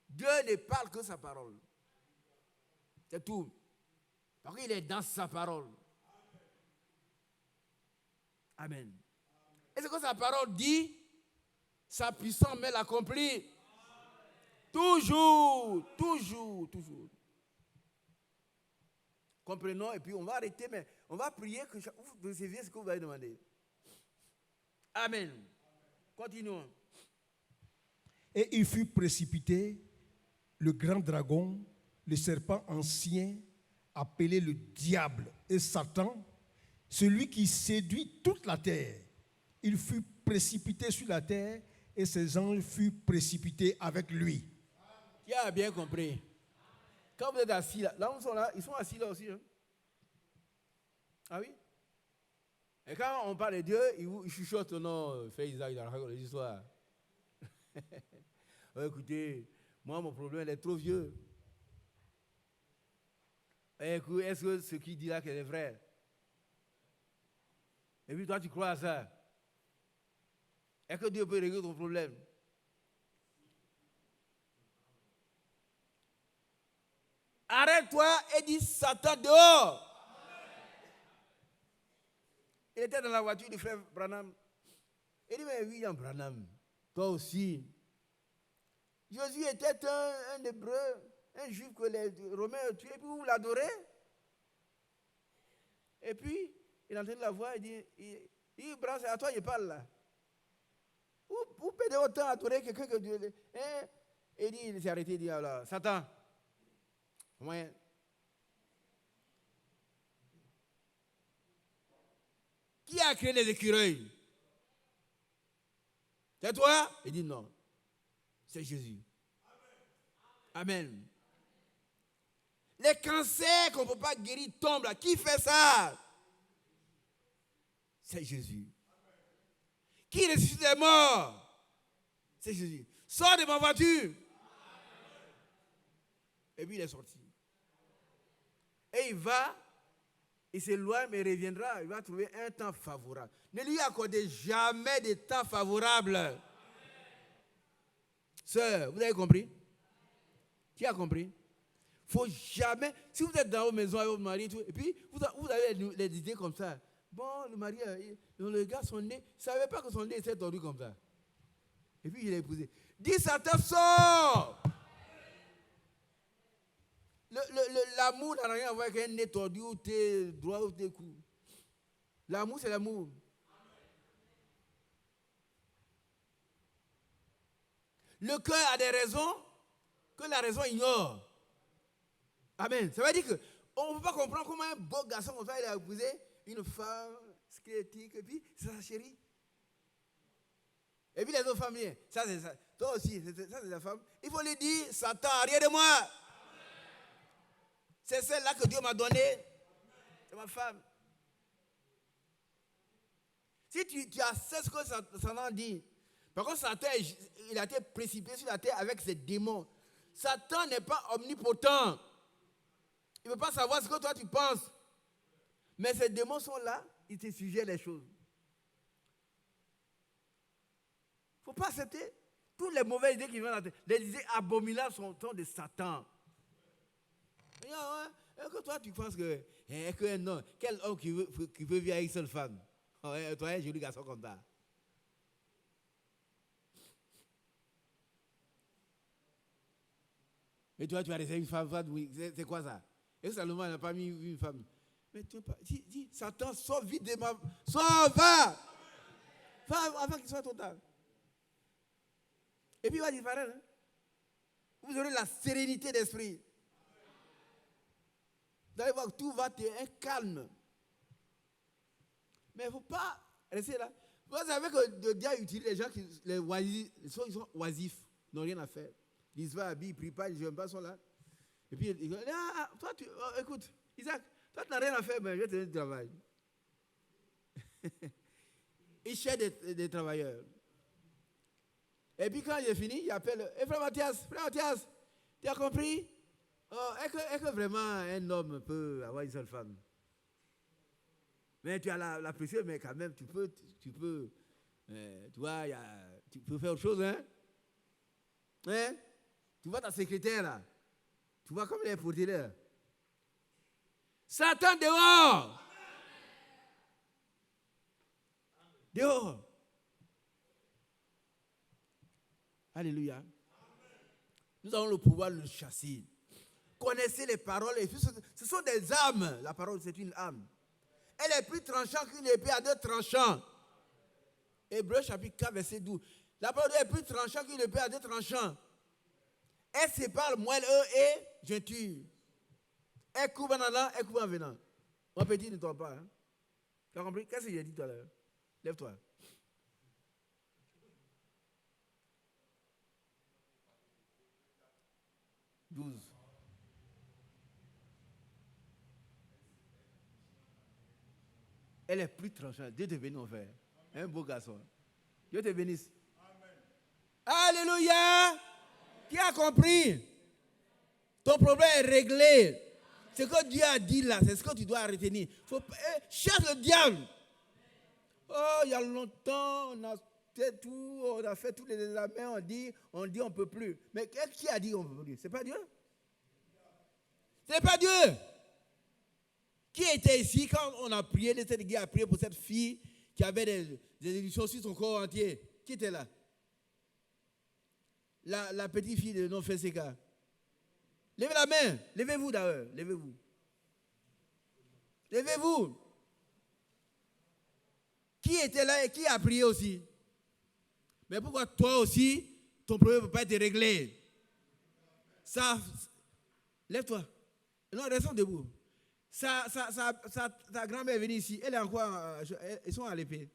Dieu ne parle que sa parole. C'est tout. Parce qu'il est dans sa parole. Amen. Et ce que sa parole dit, sa puissance met l'accomplit. Toujours, toujours, toujours. Comprenons, et puis on va arrêter, mais on va prier que vous receviez ce que vous avez demandé. Amen. Continuons. Et il fut précipité, le grand dragon, le serpent ancien, appelé le diable et Satan, celui qui séduit toute la terre. Il fut précipité sur la terre et ses anges furent précipités avec lui. Qui a bien compris? Quand vous êtes assis là, ils sont assis là aussi. Hein? Ah oui? Et quand on parle de Dieu, ils chuchotent non, fait Isaac, il raconte les histoires. Écoutez, moi mon problème, il est trop vieux. Écoute, est-ce que ce qu'il dit là est vrai? Et puis toi, tu crois à ça? Est-ce que Dieu peut régler ton problème? Arrête-toi et dis Satan dehors. Il était dans la voiture du frère Branham. Il dit, mais William Branham, toi aussi. Jésus était un hébreu, un juif que les Romains ont tué, et puis vous l'adorez. Et puis, il entend la voix, il dit, Branham, c'est à toi il parle là. Vous pouvez autant adorer quelqu'un que Dieu. Hein? Et il s'est arrêté, il dit, alors, Satan, ouais. Qui a créé les écureuils? C'est toi? Il dit non. C'est Jésus. Amen. Les cancers qu'on ne peut pas guérir tombent là. Qui fait ça? C'est Jésus. Qui ressuscite les morts? C'est Jésus. Sors de ma voiture. Et puis il est sorti. Et il va, il s'éloigne, mais il reviendra. Il va trouver un temps favorable. Ne lui accordez jamais de temps favorable. Sœur, vous avez compris? Qui a compris? Il ne faut jamais, si vous êtes dans votre maison avec votre mari, et puis vous avez les idées comme ça. Bon, le mari, le gars, son nez, il ne savait pas que son nez était tordu comme ça. Et puis il l'a épousé. Dis Satan, sort! L'amour n'a rien à voir avec un nez tordu ou tes droits ou tes coups. L'amour, c'est l'amour. Le cœur a des raisons que la raison ignore. Amen. Ça veut dire On ne peut pas comprendre comment un beau garçon comme ça, il a épousé une femme squelettique, et puis c'est sa chérie. Et puis les autres femmes, ça c'est ça. Toi aussi, ça c'est ta femme. Il faut lui dire, Satan, rien de moi. C'est celle-là que Dieu m'a donnée. C'est ma femme. Si tu acceptes ce que Satan dit, par contre, Satan, il a été précipité sur la terre avec ses démons. Satan n'est pas omnipotent. Il ne peut pas savoir ce que toi tu penses. Mais ces démons sont là, ils te suggèrent les choses. Il ne faut pas accepter toutes les mauvaises idées qui viennent dans la tête. Les idées abominables sont de Satan. Est-ce que toi tu penses qu'un homme, quel homme qui veut vivre avec une seule femme? Toi, un joli garçon comme ça. Et toi, tu vas laisser une femme, c'est quoi ça? Et Salomon n'a pas mis une femme. Mais tu pas. Dis, Satan, sors vite de ma. Sors, va! Va avant qu'il soit total. Et puis il va disparaître. Hein? Vous aurez la sérénité d'esprit. Vous allez voir que tout va être un calme. Mais il ne faut pas rester là. Vous savez que le diable utilise les gens ils sont oisifs, ils n'ont rien à faire. Ils se vont habiller, ils ne prient pas, ils ne pas, sont là. Et puis, ils disent, toi, écoute, Isaac, toi, tu n'as rien à faire, mais je vais te donner du travail. Ils cherchent des travailleurs. Et puis, quand il est fini, il appelle, frère Mathias, tu as compris? Est-ce que vraiment un homme peut avoir une seule femme? Mais tu as la pression, mais quand même, tu peux tu vois, tu peux faire autre chose, hein? Hein? Tu vois ta secrétaire là? Tu vois comme elle est portée là? Satan dehors! Dehors! Alléluia. Nous avons le pouvoir de le chasser. Connaissez les paroles. Ce sont des âmes. La parole, c'est une âme. Elle est plus tranchante qu'une épée à deux tranchants. Hébreux chapitre 4, verset 12. La parole est plus tranchante qu'une épée à deux tranchants. Elle sépare moelle et jointure. Elle coupe en allant, elle coupe en venant. Mon petit, ne tombe pas. Hein? Tu as compris? Qu'est-ce que j'ai dit tout à l'heure? Lève-toi. « 12. Elle est plus tranchante. Dieu te bénisse, mon frère. Un beau garçon. Dieu te bénisse. Amen. Alléluia. Qui a compris? Ton problème est réglé. Ce que Dieu a dit là, c'est ce que tu dois retenir. Cherche le diable. Oh, il y a longtemps, on a fait tout, on a fait tous les examens, on dit on ne peut plus. Mais qui a dit on ne peut plus? C'est pas Dieu? C'est pas Dieu. Qui était ici quand on a prié, cette église a prié pour cette fille qui avait des éditions sur son corps entier? Qui était là? La petite fille de non Fesseka. Levez la main. Levez-vous d'ailleurs. Levez-vous. Levez-vous. Qui était là et qui a prié aussi? Mais pourquoi toi aussi, ton problème ne peut pas être réglé? Ça, lève-toi. Non, restons debout. Ta grand-mère est venue ici. Elle est encore, ils sont à l'épée.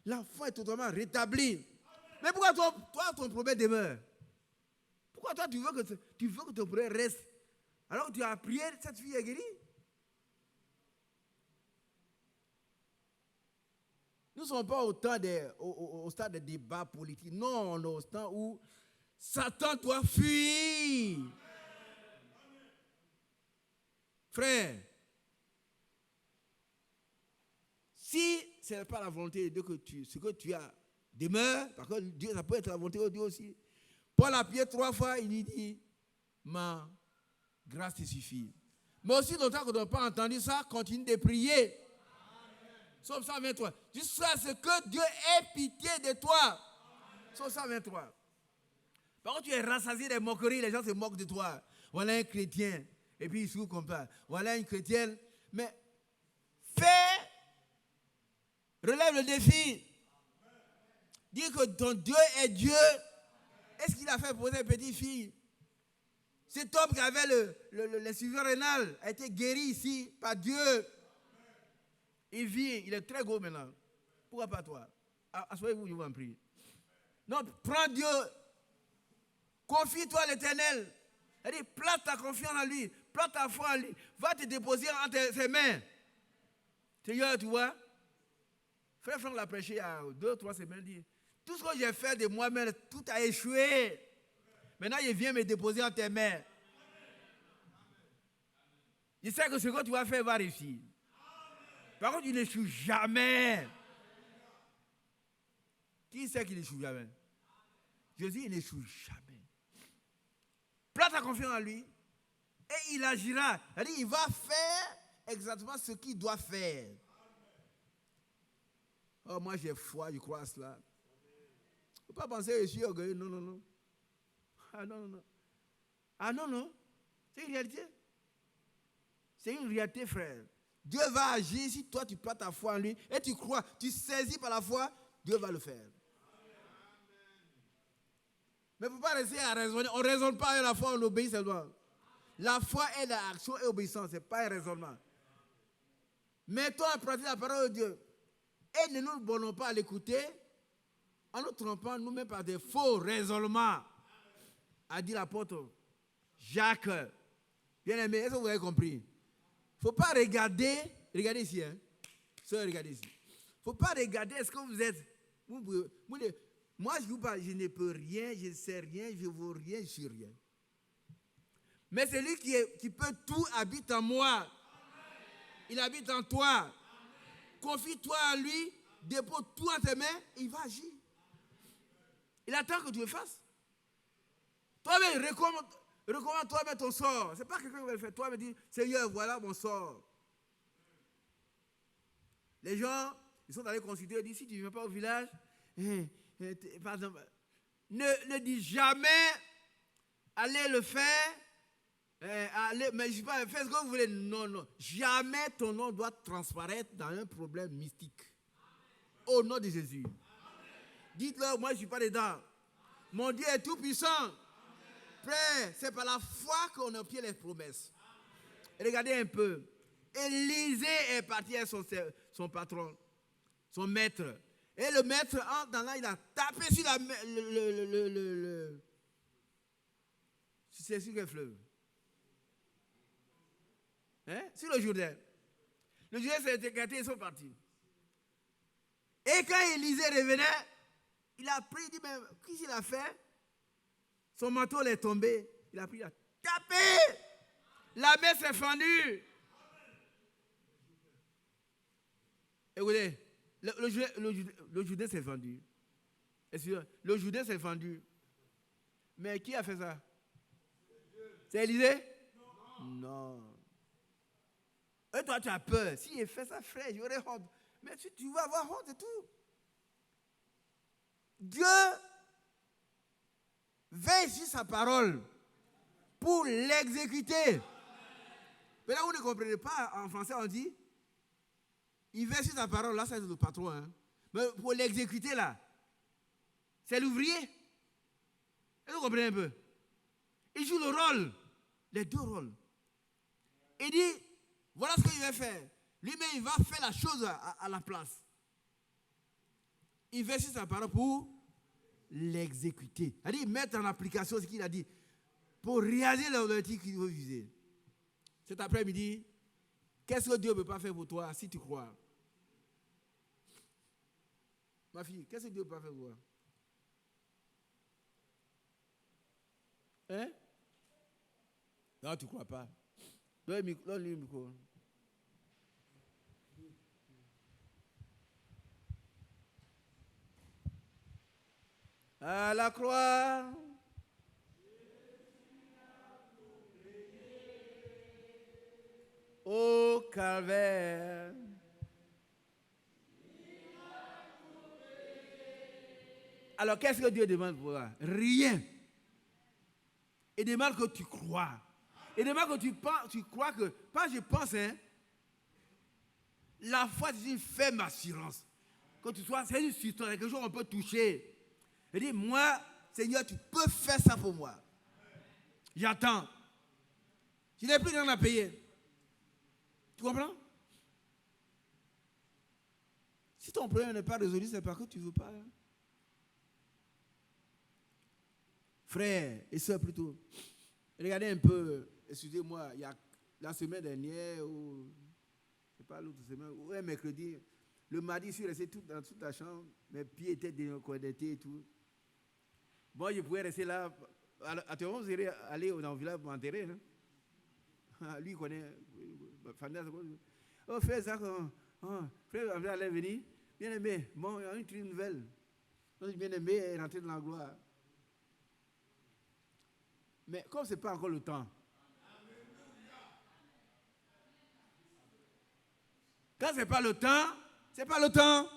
L'enfant est totalement rétabli. Mais pourquoi toi ton problème demeure? Pourquoi toi, tu veux que ton problème reste? Alors que tu as prié, cette fille est guérie. Nous ne sommes pas au stade des débats politiques. Non, on est au stade où Satan doit fuir. Frère, si ce n'est pas la volonté de Dieu que ce que tu as demeure, parce que Dieu, ça peut être la volonté de Dieu aussi. Paul a prié 3 fois, il dit, ma grâce te suffit. Mais aussi, longtemps qu'on n'a pas entendu ça, continue de prier. Psaume 123. Jusqu'à ce que Dieu ait pitié de toi. Psaume 123. Par contre, tu es rassasié des moqueries, les gens se moquent de toi. Voilà un chrétien. Et puis il se trouve comme ça. Voilà une chrétienne. Mais relève le défi. Dis que ton Dieu est Dieu. Est-ce qu'il a fait pour cette petite fille? Cet homme qui avait l'insuffisance rénale a été guéri ici par Dieu. Il vit, il est très gros maintenant. Pourquoi pas toi? Assoyez-vous, je vous en prie. Non, prends Dieu. Confie-toi à l'Éternel. C'est-à-dire, place ta confiance en lui. Place ta foi en lui. Va te déposer entre ses mains. Seigneur, tu vois, Frère Franck l'a prêché il y a 2 ou 3 semaines. Il dit, tout ce que j'ai fait de moi-même, tout a échoué. Maintenant, il vient me déposer en tes mains. Je sais que ce que tu vas faire va réussir. Par contre, il n'échoue jamais. Qui sait qu'il n'échoue jamais? Jésus, il n'échoue jamais. Place ta confiance en lui et il agira. C'est-à-dire, il va faire exactement ce qu'il doit faire. Oh, moi j'ai foi, je crois à cela. Il ne faut pas penser que je suis orgueilleux. Non, non, non. Ah non, non, non. Ah non, non. C'est une réalité. C'est une réalité, frère. Dieu va agir si toi tu places ta foi en lui et tu crois, tu saisis par la foi, Dieu va le faire. Mais il ne faut pas rester à raisonner. On ne raisonne pas à la foi, on obéit seulement. La foi est l'action et l'obéissance, ce n'est pas un raisonnement. Mettons en pratique la parole de Dieu. Et ne nous bornons pas à l'écouter en nous trompant nous-mêmes par des faux raisonnements. A dit l'apôtre Jacques. Bien aimé, est-ce que vous avez compris? Il ne faut pas regarder, regardez ici, hein. Sœur, regardez ici. Il ne faut pas regarder est-ce que vous êtes. Moi, je vous parle, je ne peux rien, je ne sais rien, je ne vaux rien, je ne suis rien. Mais celui qui peut tout habite en moi. Amen. Il habite en toi. Amen. Confie-toi à lui, dépose tout en tes mains, il va agir. Il attend que tu le fasses. Toi-même, recommande toi-même ton sort. Ce n'est pas quelqu'un qui va le faire. Toi-même, dis, Seigneur, voilà mon sort. Les gens, ils sont allés considérer, ils disent, si tu ne viens pas au village, par exemple, ne dis jamais, allez le faire, mais je ne sais pas, faites ce que vous voulez. Non, non. Jamais ton nom doit transparaître dans un problème mystique. Au nom de Jésus. Dites-leur, moi je ne suis pas dedans. Mon Dieu est tout puissant. Frère, c'est par la foi qu'on obtient les promesses. Regardez un peu. Élisée est parti avec son patron, son maître. Et le maître, en dans là, il a tapé sur c'est sur quel fleuve? Hein? Sur le Jourdain. Le Jourdain s'est écarté, ils sont partis. Et quand Élisée revenait, il a pris, il dit, mais qu'est-ce qu'il a fait? Son manteau est tombé. Il a pris, il a tapé. La mer s'est fendue. Écoutez, le Jourdain s'est fendu. Le Jourdain s'est fendu. Mais qui a fait ça? C'est Élisée? Non. Et toi, tu as peur. Si il fait ça, frère, j'aurais honte. Mais tu vas avoir honte et tout. Dieu veille sur sa parole pour l'exécuter. Mais là, vous ne comprenez pas. En français, on dit, il veille sur sa parole. Là, c'est le patron. Hein. Mais pour l'exécuter, là, c'est l'ouvrier. Et vous comprenez un peu? Il joue le rôle, les deux rôles. Il dit, voilà ce qu'il va faire. Lui-même, il va faire la chose à la place. Il veille sur sa parole pour l'exécuter. C'est-à-dire mettre en application ce qu'il a dit pour réaliser l'objectif qu'il veut viser. Cet après-midi, qu'est-ce que Dieu ne peut pas faire pour toi si tu crois? Ma fille, qu'est-ce que Dieu ne peut pas faire pour toi? Hein? Non, tu ne crois pas. Donne-lui le micro. À la croix, au calvaire, alors qu'est-ce que Dieu demande pour toi? Rien. Il demande que tu crois. Il demande que tu crois que, pas je pense, hein, la foi c'est une ferme assurance. Que tu sois, c'est une substance, quelque chose qu'on peut toucher. Il dit, moi, Seigneur, tu peux faire ça pour moi. J'attends. Je n'ai plus rien à payer. Tu comprends? Si ton problème n'est pas résolu, c'est parce que tu ne veux pas. Frères et sœurs plutôt, regardez un peu, excusez-moi, il y a la semaine dernière, ou je ne sais pas l'autre semaine, ou un mercredi, le mardi, je suis resté dans toute la chambre, mes pieds étaient déconnectés et tout. Bon, je pouvais rester là. À tout moment, vous irez aller dans le village pour m'enterrer. Hein? Lui, il connaît. Oh, frère, ça, frère, allez venir. Bien aimé, bon, il y a une triste nouvelle. Bien aimé est rentré dans la gloire. Mais comme ce n'est pas encore le temps, quand ce n'est pas le temps, ce n'est pas le temps.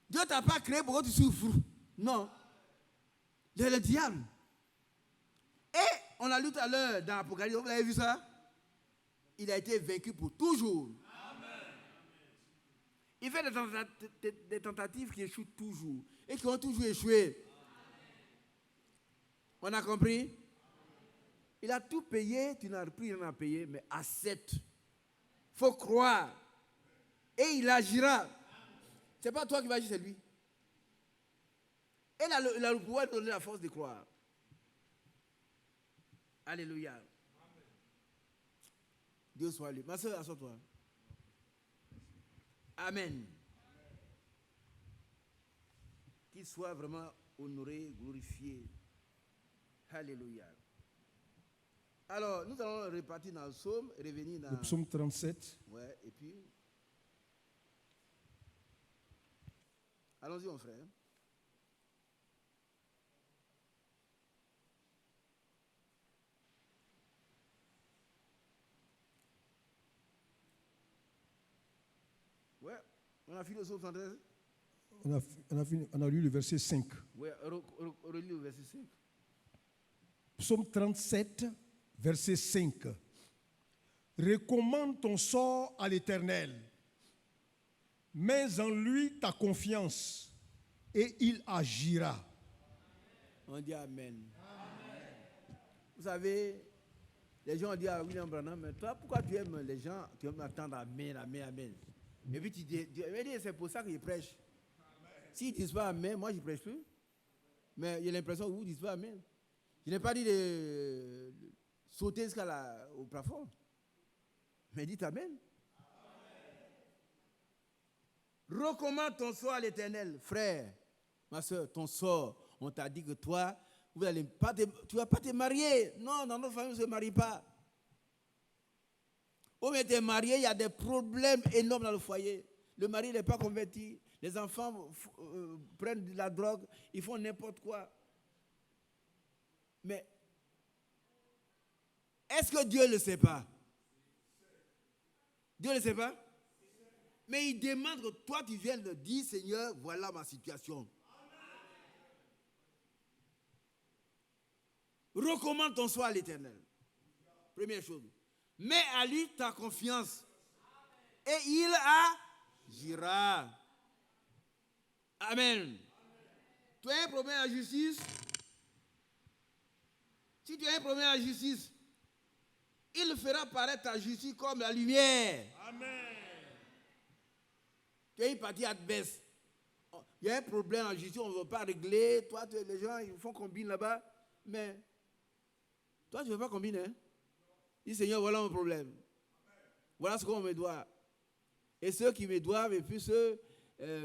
Dieu ne t'a pas créé pour que tu souffres. Non. C'est le diable. Et on a lu tout à l'heure dans l'Apocalypse, vous avez vu ça? Il a été vaincu pour toujours. Il fait des tentatives qui échouent toujours et qui ont toujours échoué. On a compris? Il a tout payé, tu n'as plus rien à payer, mais accepte. Il faut croire. Et il agira. Ce n'est pas toi qui vas agir, c'est lui. Et il a le pouvoir de donner la force de croire. Alléluia. Dieu soit lui. Ma soeur, assois-toi. Amen. Qu'il soit vraiment honoré, glorifié. Alléluia. Alors, nous allons repartir dans le psaume, revenir dans... Le psaume 37. Ouais, et puis... Allons-y, mon frère. Ouais, on a fini le psaume 73. On a lu le verset 5. Ouais, relis le verset 5. Psaume 37, verset 5. Recommande ton sort à l'Éternel. Mets en lui ta confiance et il agira. On dit Amen. Vous savez, les gens ont dit à William Branham, mais toi, pourquoi tu aimes les gens, tu aimes attendre Amen, Amen, Amen. Et puis tu dis, c'est pour ça que je prêche. S'ils ne disent pas Amen, moi je ne prêche plus. Mais j'ai l'impression que vous ne dites pas Amen. Je n'ai pas dit de sauter jusqu'au plafond. Mais dites Amen. Recommande ton sort à l'Éternel. Frère, ma soeur, ton sort, on t'a dit que toi, tu ne vas pas te marier. Non, dans notre famille, on ne se marie pas. Ou mais tu es marié, il y a des problèmes énormes dans le foyer. Le mari n'est pas converti. Les enfants prennent de la drogue, ils font n'importe quoi. Mais est-ce que Dieu ne le sait pas? Dieu ne le sait pas? Mais il demande que toi tu viennes de dire, Seigneur, voilà ma situation. Recommande ton soi à l'Éternel. Première chose. Mets à lui ta confiance. Et il agira. Amen. Tu as un problème à la justice? Si tu as un problème à la justice, il fera paraître ta justice comme la lumière. Amen. Tu as une partie adverse. Il y a un problème en justice, on ne veut pas régler. Toi, les gens, ils font combine là-bas. Mais toi, tu ne veux pas combiner. Hein? Dis, Seigneur, voilà mon problème. Voilà ce qu'on me doit. Et ceux qui me doivent, et puis ceux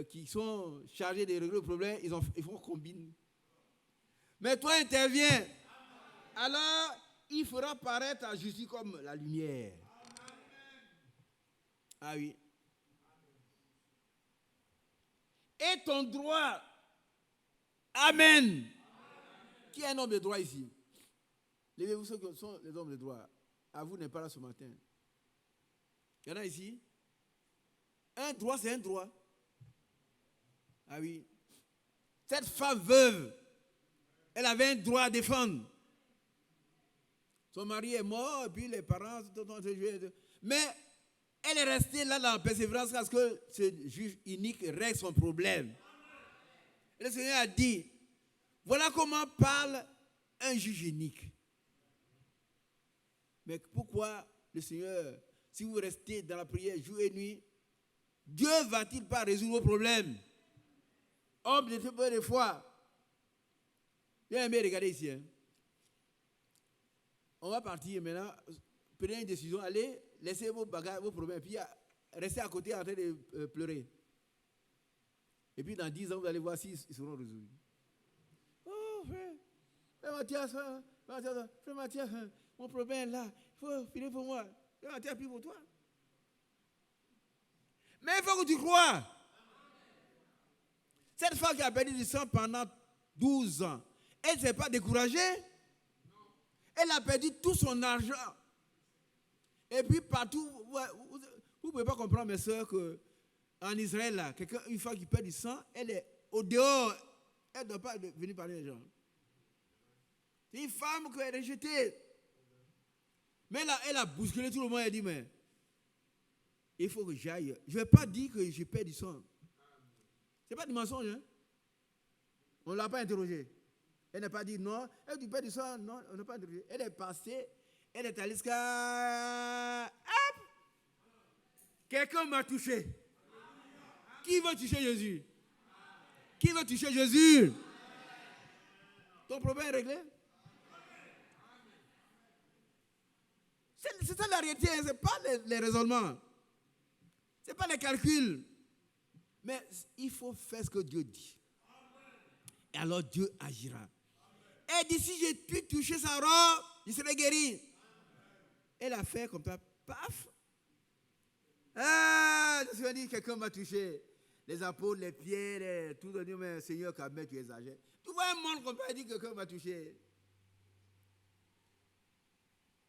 qui sont chargés de régler le problème, ils font combine. Mais toi, interviens. Alors, il fera paraître ta justice comme la lumière. Ah oui. Et ton droit. Amen. Qui est un homme de droit ici? Levez-vous ceux qui sont les hommes de droit. À vous n'est pas là ce matin. Il y en a ici? Un droit, c'est un droit. Ah oui. Cette femme veuve, elle avait un droit à défendre. Son mari est mort, et puis les parents, mais elle est restée là dans la persévérance parce que ce juge unique règle son problème. Et le Seigneur a dit, voilà comment parle un juge unique. Mais pourquoi le Seigneur, si vous restez dans la prière jour et nuit, Dieu va-t-il pas résoudre vos problèmes? Homme de peu de foi. Bien aimé, regardez ici. Hein. On va partir maintenant. Prenez une décision. Allez, laissez vos bagages, vos problèmes. Puis restez à côté en train de pleurer. Et puis dans 10 ans, vous allez voir s'ils seront résolus. Oh, frère Mathias, frère Mathias, mon problème est là. Il faut finir pour moi. Frère Mathias, prie pour toi. Mais il faut que tu crois. Cette femme qui a perdu du sang pendant 12 ans, elle ne s'est pas découragée. Elle a perdu tout son argent. Et puis partout, vous ne pouvez pas comprendre, mes soeurs, qu'en Israël, là, une femme qui perd du sang, elle est au dehors. Elle ne doit pas venir parler aux gens. C'est une femme qui est rejetée. Mais là, elle a bousculé tout le monde. Elle a dit, mais il faut que j'aille. Je ne vais pas dire que je perds du sang. Ce n'est pas du mensonge. Hein? On ne l'a pas interrogée. Elle n'a pas dit non. Elle dit perds du sang. Non, on n'a pas interrogé. Elle est passée. Elle est allée jusqu'à... Hop! Quelqu'un m'a touché. Qui veut toucher Jésus? Qui veut toucher Jésus? Ton problème est réglé? C'est ça la réalité, ce n'est pas les raisonnements. Ce n'est pas les calculs. Mais il faut faire ce que Dieu dit. Et alors Dieu agira. Elle dit, si j'ai pu toucher sa robe, je serai guéri. Elle a fait comme ça, paf. Ah, je me suis dit, quelqu'un m'a touché. Les apôtres, les pieds, tout le monde, mais Seigneur, quand même, tu exagères. Tu vois un monde comme ça, il dit, quelqu'un m'a touché.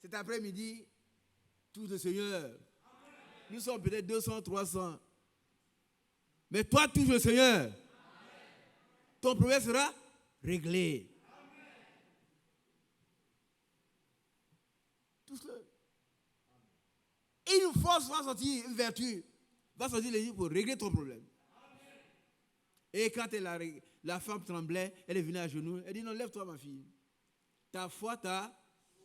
Cet après-midi, tout le Seigneur. Nous sommes peut-être 200, 300. Mais toi, touche le Seigneur. Ton problème sera réglé. Tous-le. Une force va sortir, une vertu va sortir les yeux pour régler ton problème. Et quand la femme tremblait, elle est venue à genoux. Elle dit, non, lève-toi ma fille. Ta foi t'a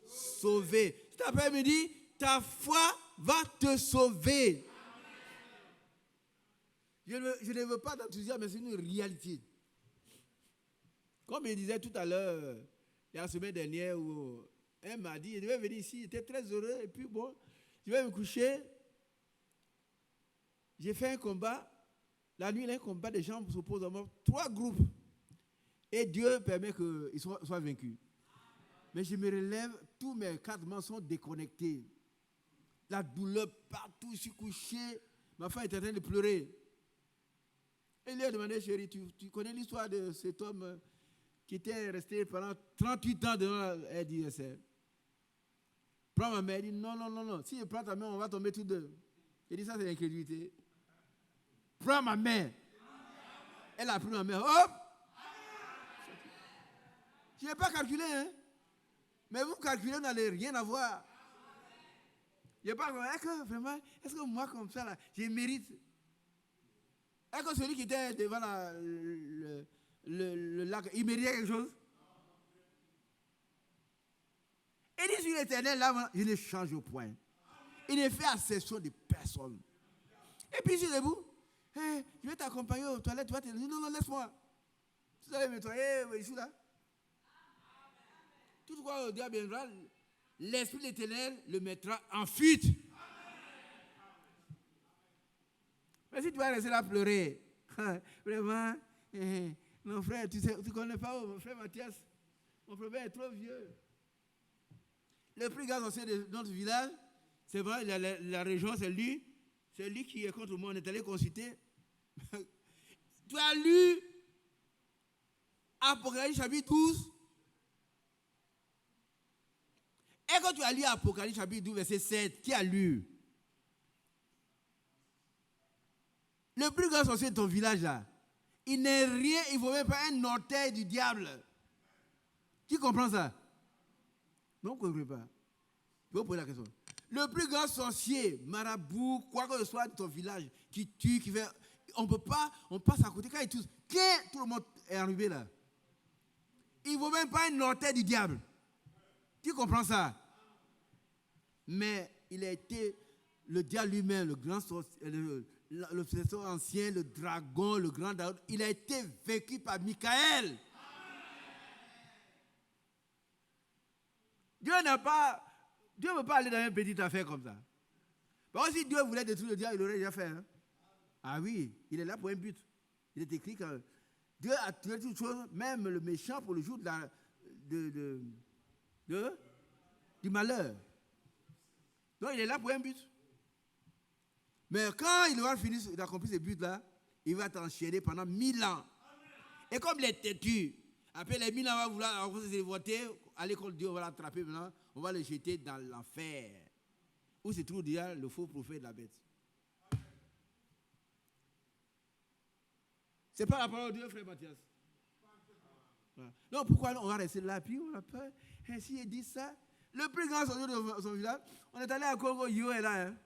sauvé. Cet après-midi, ta foi va te sauver. Je ne veux pas d'enthousiasme, mais c'est une réalité. Comme il disait tout à l'heure, la semaine dernière, où elle m'a dit, je devais venir ici, j'étais très heureux, et puis bon, je vais me coucher. J'ai fait un combat. La nuit, il y a un combat, des gens s'opposent à moi. 3 groupes. Et Dieu permet qu'ils soient vaincus. Mais je me relève, tous mes 4 membres sont déconnectés. La douleur partout, je suis couché. Ma femme est en train de pleurer. Et il lui a demandé, chérie, tu connais l'histoire de cet homme qui était resté pendant 38 ans devant elle dit, prends ma main. Elle dit, non. Si je prends ta main, on va tomber tous deux. Il dit, ça c'est l'incrédulité. Prends ma main. Elle a pris ma main. Hop! Je n'ai pas calculé, hein? Mais vous calculez, vous n'allez rien avoir. Je n'ai pas est-ce que moi, comme ça, là, je mérite? Est-ce que celui qui était devant le lac, il méritait quelque chose? Il dit sur l'Éternel, là, il ne change au point. Il ne fait accession de personne. Et puis, je suis debout. Hey, je vais t'accompagner aux toilettes. Tu vas te dire, non, laisse-moi. Tu dois me nettoyer, je suis là. Tout quoi, au diable viendra, l'Esprit de l'Éternel le mettra en fuite. Mais si tu vas rester là à pleurer, vraiment, non frère, tu ne connais pas mon frère Mathias, mon frère est trop vieux. Le plus grand sorcier de notre village, c'est vrai, la région, c'est lui qui est contre moi, on est allé consulter. Tu as lu Apocalypse chapitre 12. Et quand tu as lu Apocalypse chapitre 12, verset 7, qui a lu? Le plus grand sorcier de ton village là, il n'est rien, il ne faut même pas un orteil du diable. Qui comprend ça? Non, vous ne comprenez pas. Je vais vous poser la question. Le plus grand sorcier, marabout, quoi que ce soit de ton village, qui tue, qui fait. On ne peut pas, on passe à côté. Quand il tue, tout le monde est arrivé là. Il ne vaut même pas un orteil du diable. Qui comprend ça? Mais il a été le diable lui-même, le grand sorcier, le sorcier ancien, le dragon, le grand dragon. Il a été vaincu par Michael. Dieu ne veut pas aller dans une petite affaire comme ça. Parce que si Dieu voulait détruire le diable, il l'aurait déjà fait. Hein? Ah oui, il est là pour un but. Il est écrit que Dieu a tué toutes choses, même le méchant pour le jour du malheur. Donc il est là pour un but. Mais quand il aura fini d'accomplir ce but-là, il va t'enchaîner pendant 1000 ans. Et comme il est têtu, après les 1000 ans, on va vouloir se voter, aller contre Dieu, on va l'attraper maintenant, on va le jeter dans l'enfer. Où se trouve déjà le faux prophète de la bête. Ce n'est pas la parole de Dieu, frère Mathias. Non, pourquoi on va rester là, puis on a peur. Ainsi, il dit ça. Le plus grand sorcier de son village, on est allé à Congo, Yo est là. Hein.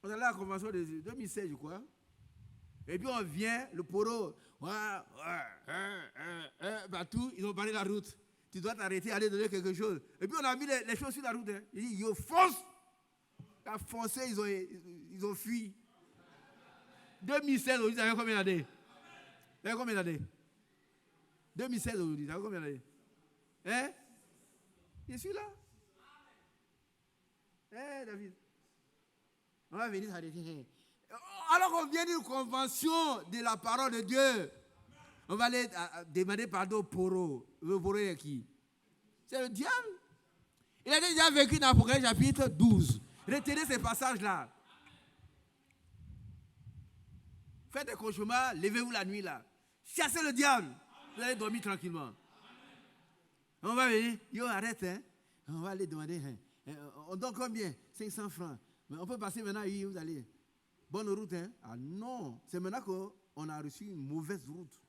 On est allé à la convention de 2016, je crois. Et puis on vient, le poro, tout, ils ont parlé de la route. Tu dois t'arrêter, aller donner quelque chose. Et puis on a mis les choses sur la route. Hein. Il dit, Yo, fonce. Il a foncé, ils ont fui. 2016, aujourd'hui, ça fait combien d'années? Ça fait combien d'années? 2016 aujourd'hui, ça fait combien d'années? Hein? Je suis là. Hein, David? On va venir s'arrêter. Alors qu'on vient d'une convention de la parole de Dieu, on va aller demander pardon au poro. Le poro est qui? C'est le diable. Il a déjà vécu dans Apocalypse chapitre 12. Retenez ces passages-là. Faites des cauchemars, levez-vous la nuit là. Chassez le diable. Vous allez dormir tranquillement. On va venir, yo arrête, hein. On va aller demander, hein. On donne combien? 500 francs. Mais on peut passer maintenant, oui, vous allez. Bonne route, hein. Ah non, c'est maintenant qu'on a reçu une mauvaise route.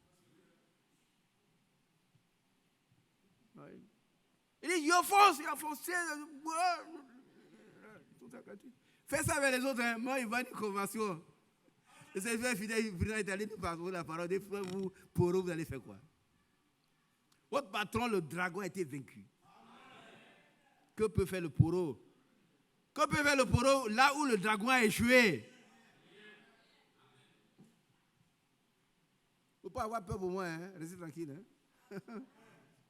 Ouais. Il dit, yo fonce, il a foncé. Fais ça avec les autres, hein. Moi, il va à une convention. Le Seigneur fidèle, il est allé nous parler de la parole. Des fois, vous, pour eux, vous allez faire quoi? Votre patron, le dragon, a été vaincu. Que peut faire le poro? Que peut faire le poro là où le dragon a échoué? Il ne faut pas avoir peur pour moi, hein? Restez tranquille.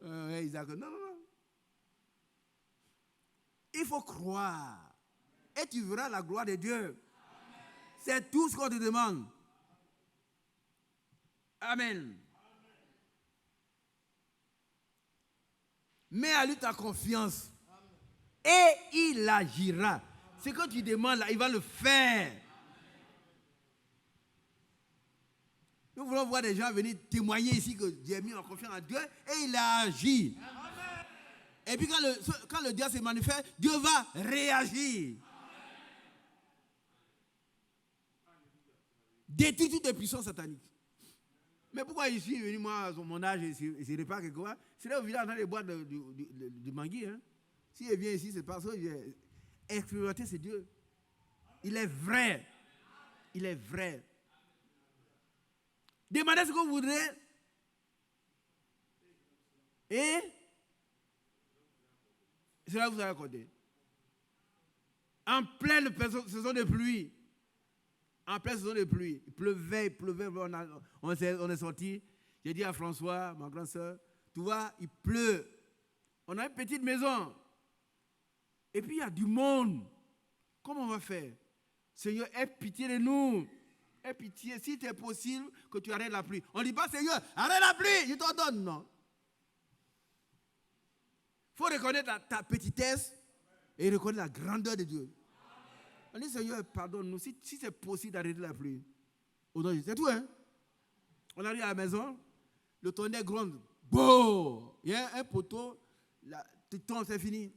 Hein? Isaac, non. Il faut croire. Et tu verras la gloire de Dieu. C'est tout ce qu'on te demande. Amen. Mets à lui ta confiance. Et il agira. Ce que tu demandes là, il va le faire. Nous voulons voir des gens venir témoigner ici que Dieu a mis en confiance en Dieu et il a agi. Amen. Et puis quand le diable se manifeste, Dieu va réagir. Détruire toutes les puissances sataniques. Mais pourquoi je suis venu, moi, à mon âge, et je n'irai pas quelque part? C'est là au village, dans les boîtes du Mangui. Hein. Si il vient ici, c'est parce que expérimenter, c'est Dieu. Il est vrai. Il est vrai. Demandez ce que vous voudrez. Et cela vous a accordé. En pleine saison de pluie. En pleine saison de pluie, il pleuvait, on est sorti. J'ai dit à François, ma grande soeur, tu vois, il pleut. On a une petite maison. Et puis il y a du monde. Comment on va faire? Seigneur, aie pitié de nous. Aie pitié, si c'est possible que tu arrêtes la pluie. On ne dit pas, Seigneur, arrête la pluie, je t'en donne. Non. Il faut reconnaître ta petitesse et reconnaître la grandeur de Dieu. On dit, Seigneur, pardonne-nous. Si c'est possible d'arrêter la pluie. C'est tout, hein? On arrive à la maison, le tonnerre gronde. Bon! Il y a un poteau, tout tombe, c'est fini.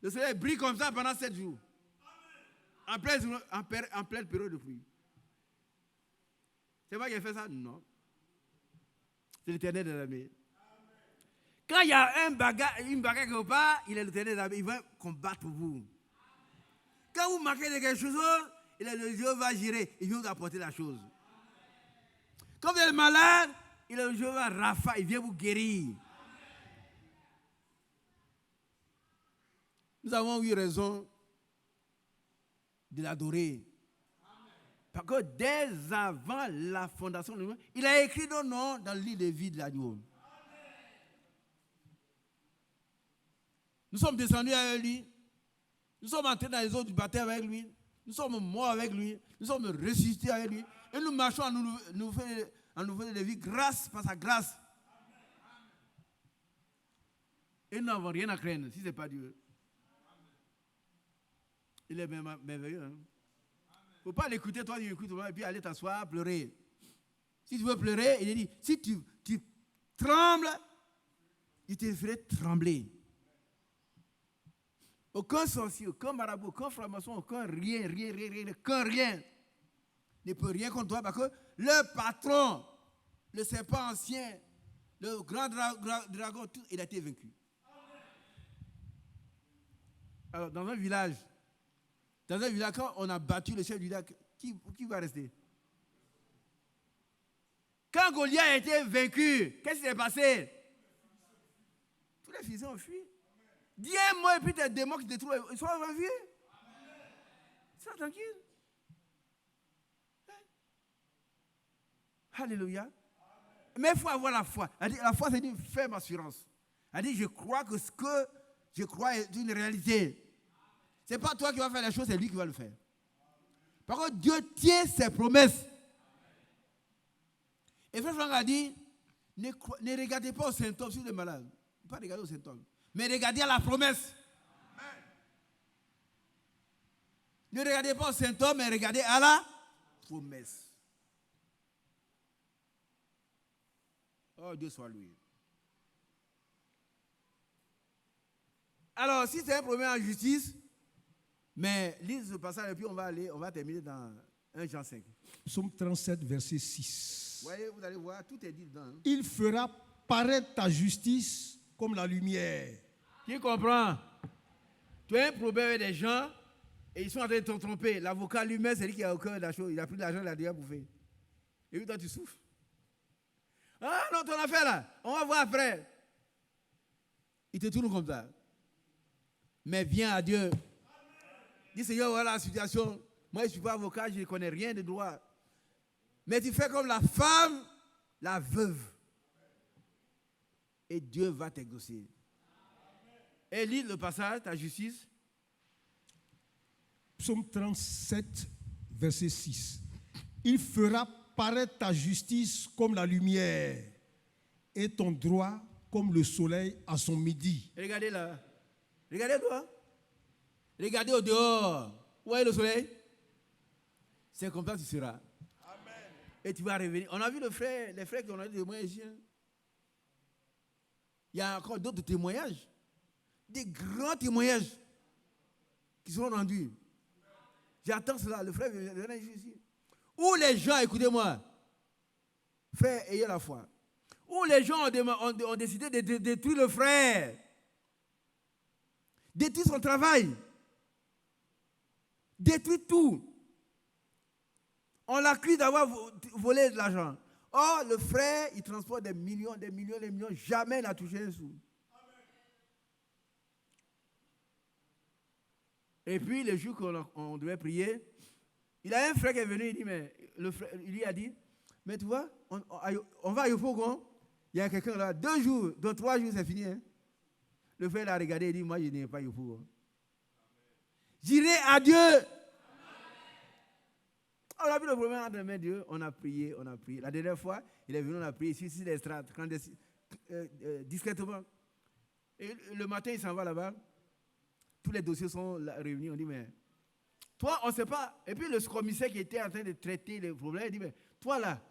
Le soleil brille comme ça pendant 7 jours. En pleine période de pluie. C'est moi qui ai fait ça? Non. C'est l'Éternel de l'armée. Quand il y a une bagarre quelque part, il est l'Éternel de l'armée. Il va combattre pour vous. Quand vous manquez de quelque chose, le Dieu va gérer. Il vient vous apporter la chose. Quand vous êtes malade, le Dieu va Rapha. Il vient vous guérir. nous avons eu raison de l'adorer. Parce que dès avant la fondation du monde, il a écrit nos noms dans le livre de vie de l'agneau. Nous sommes descendus avec lui. Nous sommes entrés dans les eaux du baptême avec lui. Nous sommes morts avec lui. Nous sommes ressuscités avec lui. Et nous marchons en nouvelle de vie grâce par sa grâce. Et nous n'avons rien à craindre si ce n'est pas Dieu. Il est merveilleux. Il ne faut pas l'écouter, toi, tu écoutes, et puis aller t'asseoir, pleurer. Si tu veux pleurer, il dit, si tu trembles, il te ferait trembler. Aucun sorcier, aucun marabout, aucun franc-maçon, aucun rien ne peut rien contre toi parce que le patron, le serpent ancien, le grand dragon, tout, il a été vaincu. Alors, dans un village, quand on a battu le chef du village, qui va rester? Quand Goliath a été vaincu, qu'est-ce qui s'est passé? Tous les fils ont fui. Dis un mot et puis tes démons qui te trouvent, ils sont vaincus. Sois tranquille. Alléluia. Mais il faut avoir la foi. La foi, c'est une ferme assurance. Elle dit, je crois que ce que je crois est une réalité. Ce n'est pas toi qui vas faire les choses, c'est lui qui va le faire. Par contre, Dieu tient ses promesses. Et Frère Franck a dit, ne regardez pas aux symptômes sur les malades. Ne pas regarder aux symptômes. Mais regardez à la promesse. Amen. Ne regardez pas aux symptômes, mais regardez à la promesse. Oh, Dieu soit loué. Alors, si c'est un problème en justice, mais lisez ce passage et puis on va terminer dans 1 Jean 5. Psaume 37, verset 6. Voyez, vous allez voir, tout est dit dedans. Hein? Il fera paraître ta justice comme la lumière. Qui comprend? Tu as un problème avec des gens et ils sont en train de te tromper. L'avocat lui-même, c'est lui qui a au cœur de la chose. Il a pris de l'argent, il a déjà bouffé. Et puis toi, tu souffres. Ah non, ton affaire là, on va voir après. Il te tourne comme ça. Mais viens à Dieu. Dis Seigneur, voilà la situation. Moi, je ne suis pas avocat, je ne connais rien de droit. Mais tu fais comme la femme, la veuve. Et Dieu va t'exaucer. Et lis le passage, ta justice. Psaume 37, verset 6. Il fera paraître ta justice comme la lumière et ton droit comme le soleil à son midi. Regardez là. Regardez toi. Regardez au dehors. Où est le soleil? C'est comme ça que tu seras. Amen. Et tu vas revenir. On a vu les frères qui ont eu des témoignages ici. Hein? Il y a encore d'autres témoignages. Des grands témoignages qui seront rendus. J'attends cela. Le frère vient ici. Où les gens, écoutez-moi, frère, ayez la foi. Où les gens ont décidé de détruire le frère. Détruire son travail. Détruire tout. On l'accuse d'avoir volé de l'argent. Or, le frère, il transporte des millions. Jamais il n'a touché un sou. Et puis, le jour qu'on devait prier, il y a un frère qui est venu, il dit, mais le frère, il lui a dit, mais tu vois, on va à Yopougon, il y a quelqu'un là, 2 jours, dans 3 jours, c'est fini. Hein? Le frère l'a regardé et dit, moi, je n'ai pas Yopougon. J'irai à Dieu. On a vu le problème entre les mains de Dieu, on a prié. La dernière fois, il est venu, on a prié ici, sur les strates, discrètement. Et le matin, il s'en va là-bas. Tous les dossiers sont réunis. On dit, mais toi, on ne sait pas. Et puis le commissaire qui était en train de traiter les problèmes, il dit, mais toi là,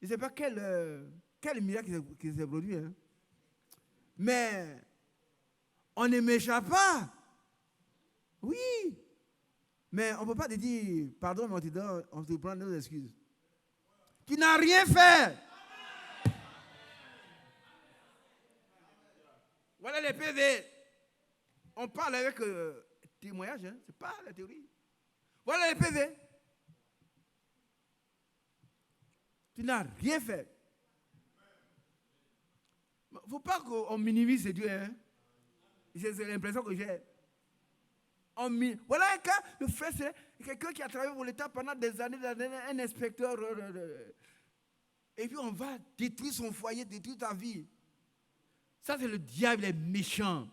je ne sais pas quel miracle qui s'est produit. Hein? Mais on ne m'échappe pas. Oui. Mais on ne peut pas te dire, pardon, mais on te prend nos excuses. Tu n'as rien fait. Voilà les PV. On parle avec témoignage, hein? Ce n'est pas la théorie. Voilà les PV. Tu n'as rien fait. Il ne faut pas qu'on minimise Dieu. Hein? C'est l'impression que j'ai. Voilà un cas, le frère, c'est quelqu'un qui a travaillé pour l'État pendant des années, un inspecteur. Et puis on va détruire son foyer, détruire ta vie. Ça, c'est le diable, il est méchant.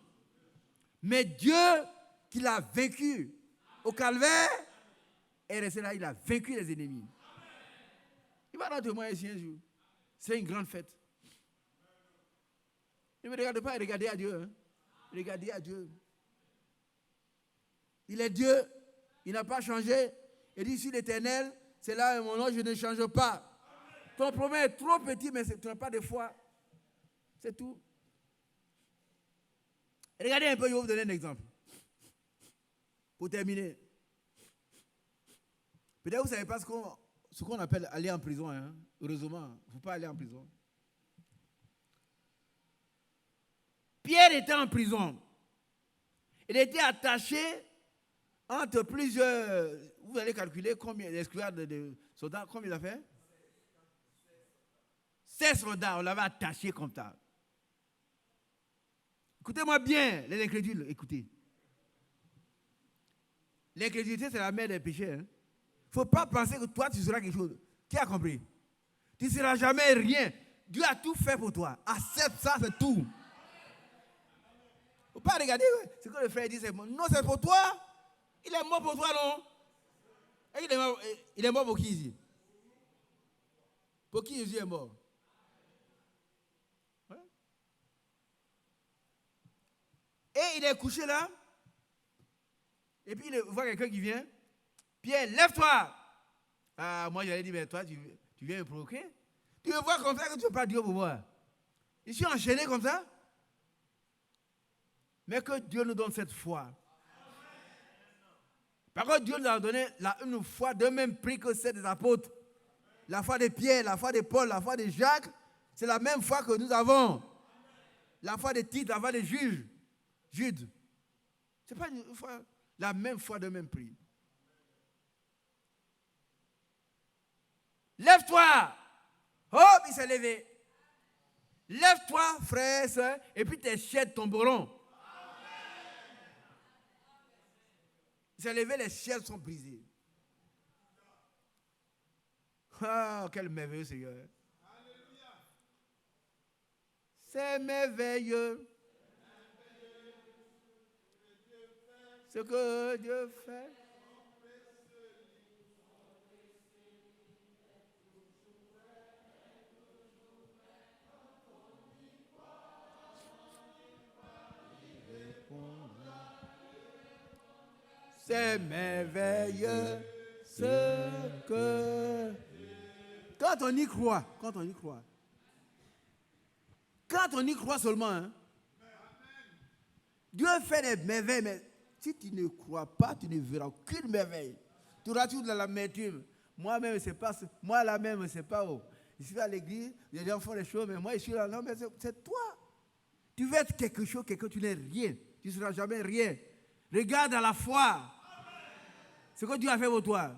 Mais Dieu, qui l'a vaincu au calvaire, est resté là, il a vaincu les ennemis. Il va rendre témoin ici un jour. C'est une grande fête. Ne me regardez pas, regardez à Dieu. Hein. Regardez à Dieu. Il est Dieu, il n'a pas changé. Il dit, ici l'Éternel, c'est là mon nom, je ne change pas. Ton problème est trop petit, mais tu n'as pas de foi. C'est tout. Regardez un peu, je vais vous donner un exemple. Pour terminer. Peut-être que vous ne savez pas ce qu'on appelle aller en prison. Hein. Heureusement, il ne faut pas aller en prison. Pierre était en prison. Il était attaché entre plusieurs. Vous allez calculer combien d'esclaves de soldats, combien il a fait? 16 soldats, on l'avait attaché comme ça. Écoutez-moi bien, les incrédules, écoutez. L'incrédulité, c'est la mère des péchés. Il ne faut pas penser que toi, tu seras quelque chose. Qui a compris? Tu ne seras jamais rien. Dieu a tout fait pour toi. Accepte ça, c'est tout. Il ne faut pas regarder ce que le frère dit. Non, c'est pour toi. Il est mort pour toi, non? Et il est mort pour qui ici? Pour qui Jésus est mort? Ouais. Et il est couché là. Et puis il voit quelqu'un qui vient. Pierre, lève-toi. Ah, moi j'allais dire, mais toi, tu viens me provoquer? Tu me vois comme ça que tu ne veux pas Dieu pour moi. Je suis enchaîné comme ça. Mais que Dieu nous donne cette foi. Par contre, Dieu nous a donné une foi de même prix que celle des apôtres. La foi de Pierre, la foi de Paul, la foi de Jacques, c'est la même foi que nous avons. La foi de Tite, la foi de Jude. Ce n'est pas une foi, la même foi de même prix. Lève-toi. Hop, il s'est levé. Lève-toi, frère, soeur, et puis tes chaînes tomberont. Il s'est levé, les chaînes sont brisées. Ah, quel merveilleux Seigneur. C'est merveilleux. Ce que Dieu fait. C'est merveilleux ce que... Quand on y croit, quand on y croit seulement, hein, Dieu fait des merveilles, mais si tu ne crois pas, tu ne verras aucune merveille. Tu auras toujours de l'amertume. Moi-même, c'est pas... Moi, là-même, c'est pas... Oh. Je suis à l'église, les gens font les choses, mais moi, je suis là. Non, mais c'est toi. Tu veux être quelque chose, tu n'es rien. Tu ne seras jamais rien. Regarde à la foi. Ce que Dieu a fait pour toi.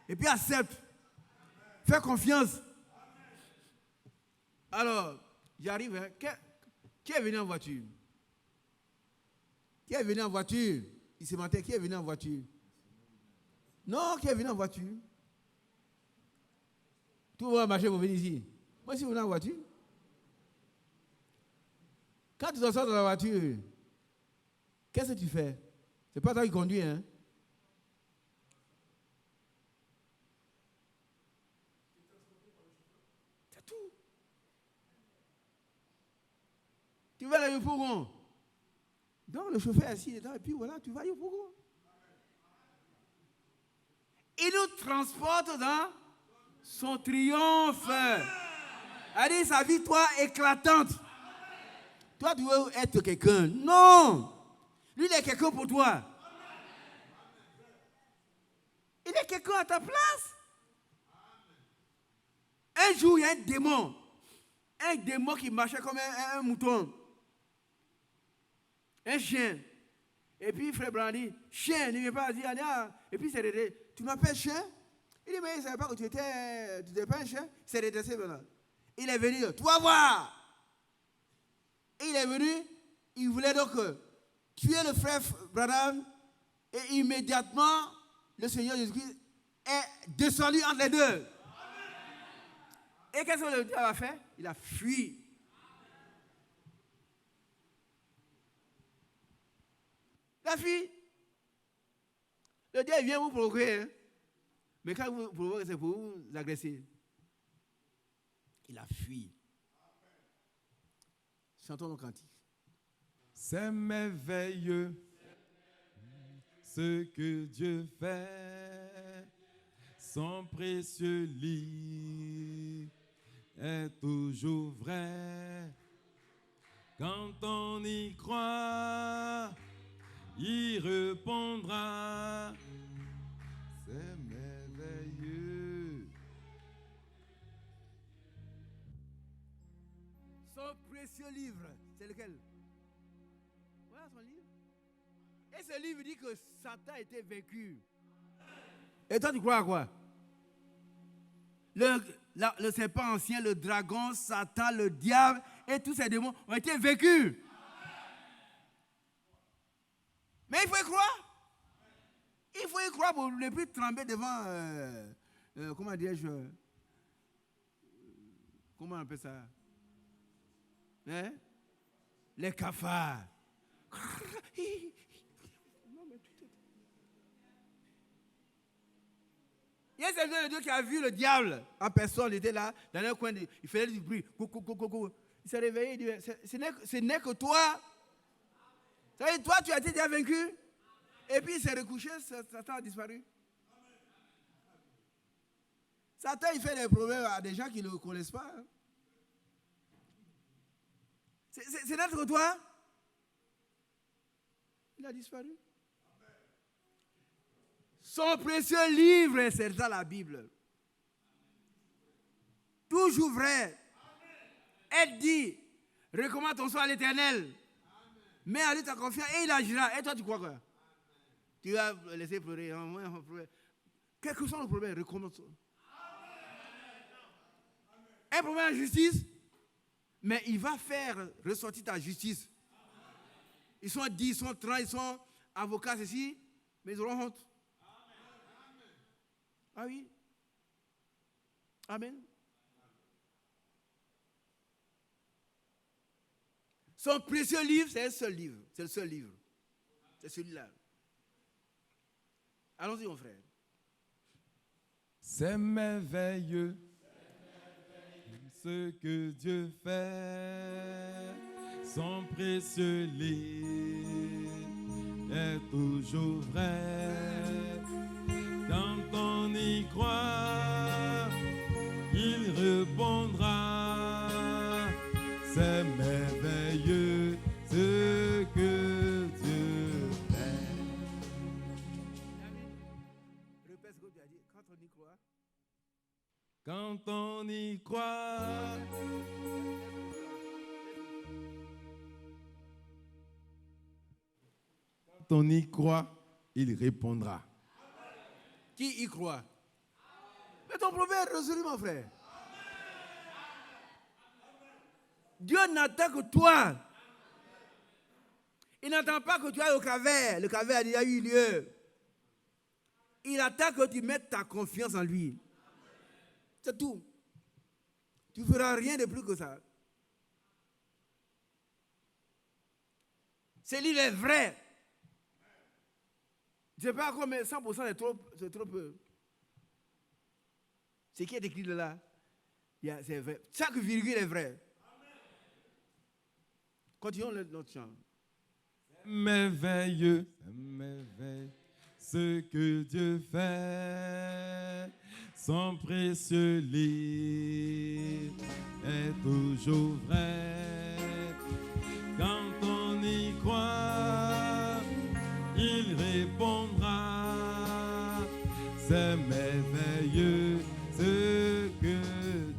Et puis accepte. Fais confiance. Alors, j'arrive. Hein. Qui est venu en voiture? Qui est venu en voiture? Il se mentait. Qui est venu en voiture? Non, qui est venu en voiture? Tout le monde va marcher pour venir ici. Moi, je suis venu en voiture. Quand tu te sors dans la voiture, qu'est-ce que tu fais? C'est pas toi qui conduis, hein? C'est tout. Tu vas aller au fourgon. Donc le chauffeur est assis dedans et puis voilà, tu vas aller au fourgon. Il nous transporte dans son triomphe. Elle dit sa victoire éclatante. Toi, tu veux être quelqu'un. Non. Lui, il est quelqu'un pour toi. Il est quelqu'un à ta place. Un jour, il y a un démon. Un démon qui marchait comme un mouton. Un chien. Et puis, frère Blanc dit, chien, il ne vient pas dire, et puis c'est redressé. Tu m'appelles chien? Il dit, mais il ne savait pas que tu n'étais pas un chien. C'est redressé maintenant. Il est venu, tu vas voir. Et il est venu, il voulait donc tuer le frère Branham Et immédiatement, le Seigneur Jésus-Christ est descendu entre les deux. Et qu'est-ce que le diable a fait? Il a fui. La fille, le diable vient vous provoquer, hein. Mais quand vous provoquez, c'est pour vous agresser. Il a fui. Chantons nos cantiques. C'est merveilleux ce que Dieu fait. Son précieux livre est toujours vrai. Quand on y croit, il répondra. C'est merveilleux. Son précieux livre, c'est lequel? Voilà son livre. Et ce livre dit que Satan a été vaincu. Et toi, tu crois à quoi? Le serpent ancien, le dragon, Satan, le diable et tous ces démons ont été vaincus. Mais il faut y croire. Il faut y croire pour ne plus trembler devant, comment dirais-je, comment on appelle ça? Hein? Les cafards. Il y a un serviteur de Dieu qui a vu le diable en personne. Il était là, dans un coin, il faisait du bruit. Il s'est réveillé, il dit, ce n'est que toi. Ça veut dire, toi, tu as été déjà vaincu. Et puis il s'est recouché, Satan a disparu. Satan, il fait des problèmes à des gens qui ne le connaissent pas. Hein. C'est n'est que toi. Il a disparu. Son précieux livre, c'est ça la Bible. Toujours vrai. Elle dit, recommande ton soi à l'Éternel. Mets à lui ta confiance et il agira. Et toi, tu crois quoi? Tu vas laisser pleurer. Quel que soit le problème, recommande ça. Un problème en justice, mais il va faire ressortir ta justice. Ils sont 10, ils sont 30, ils sont avocats, ceci, mais ils auront honte. Ah oui. Amen. Son précieux livre, c'est un seul livre. C'est le seul livre. C'est celui-là. Allons-y, mon frère. C'est merveilleux ce que Dieu fait. Son précieux livre est toujours vrai. Quand on y croit, il répondra. C'est merveilleux ce que Dieu fait. Répète ce que tu as dit. Quand on y croit. Quand on y croit. Quand on y croit, il répondra. Qui y croit? Mais ton problème est résolu, mon frère. Dieu n'attend que toi. Il n'attend pas que tu ailles au calvaire. Le calvaire a déjà eu lieu. Il attend que tu mettes ta confiance en lui. C'est tout. Tu ne feras rien de plus que ça. Ce livre est vrai. Je ne sais pas encore, mais 100% c'est trop peu. Ce qui est écrit là, c'est vrai. Chaque virgule est vrai. Continuons notre chant. Merveilleux, merveilleux, ce que Dieu fait. Son précieux livre est toujours vrai. Quand on y croit, il répondra. C'est merveilleux ce que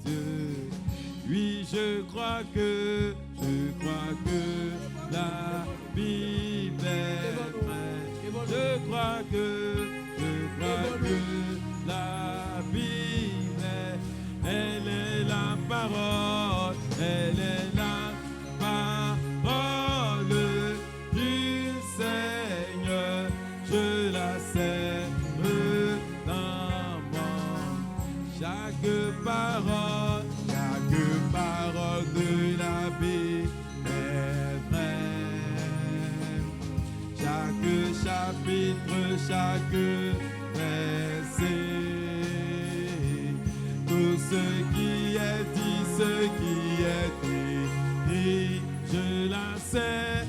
Dieu. Oui, je crois que la Bible est vraie. Je crois que la Bible, elle est la parole, elle est la parole du Seigneur. Je chaque verset. Tout ce qui est dit, ce qui est écrit, je la serre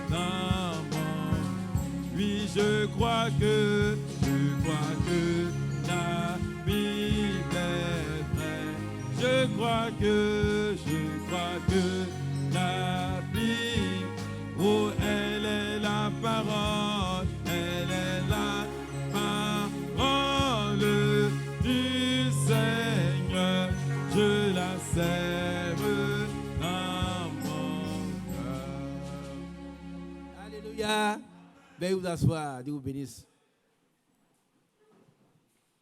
dans mon. Oui, je crois que la Bible est vraie. Je crois que la Bible, oh, elle est la parole, elle est la parole du Seigneur. Je la serre dans mon cœur. Alléluia. Veuillez vous asseoir, Dieu vous bénisse.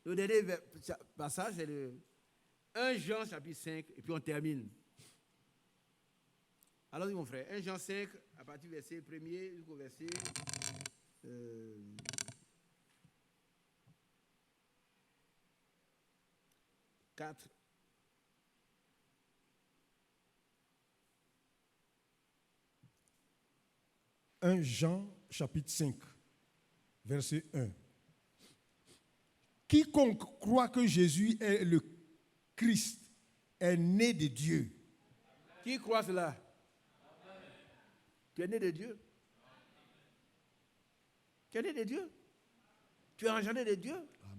Le dernier passage, c'est le 1 Jean chapitre 5, et puis on termine. Allons-y mon frère, 1 Jean 5, à partir du verset 1er jusqu'au verset 4. « 1 Jean chapitre 5, verset 1. Quiconque croit que Jésus est le Christ est né de Dieu. Qui croit cela? Tu es né de Dieu. Tu es né de Dieu. Tu es engendré de Dieu.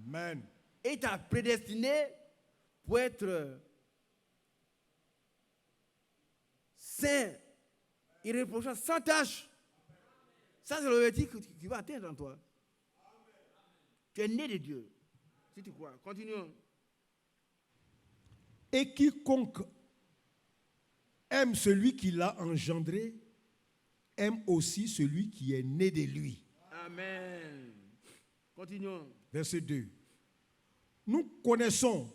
Amen. Et il t'a prédestiné pour être saint, irréprochable, sans tâche. Ça, c'est l'objectif que tu vas atteindre en toi. Tu es né de Dieu. Si tu crois. Continuons. Et quiconque aime celui qui l'a engendré, aime aussi celui qui est né de lui. Amen. Continuons. Verset 2. Nous connaissons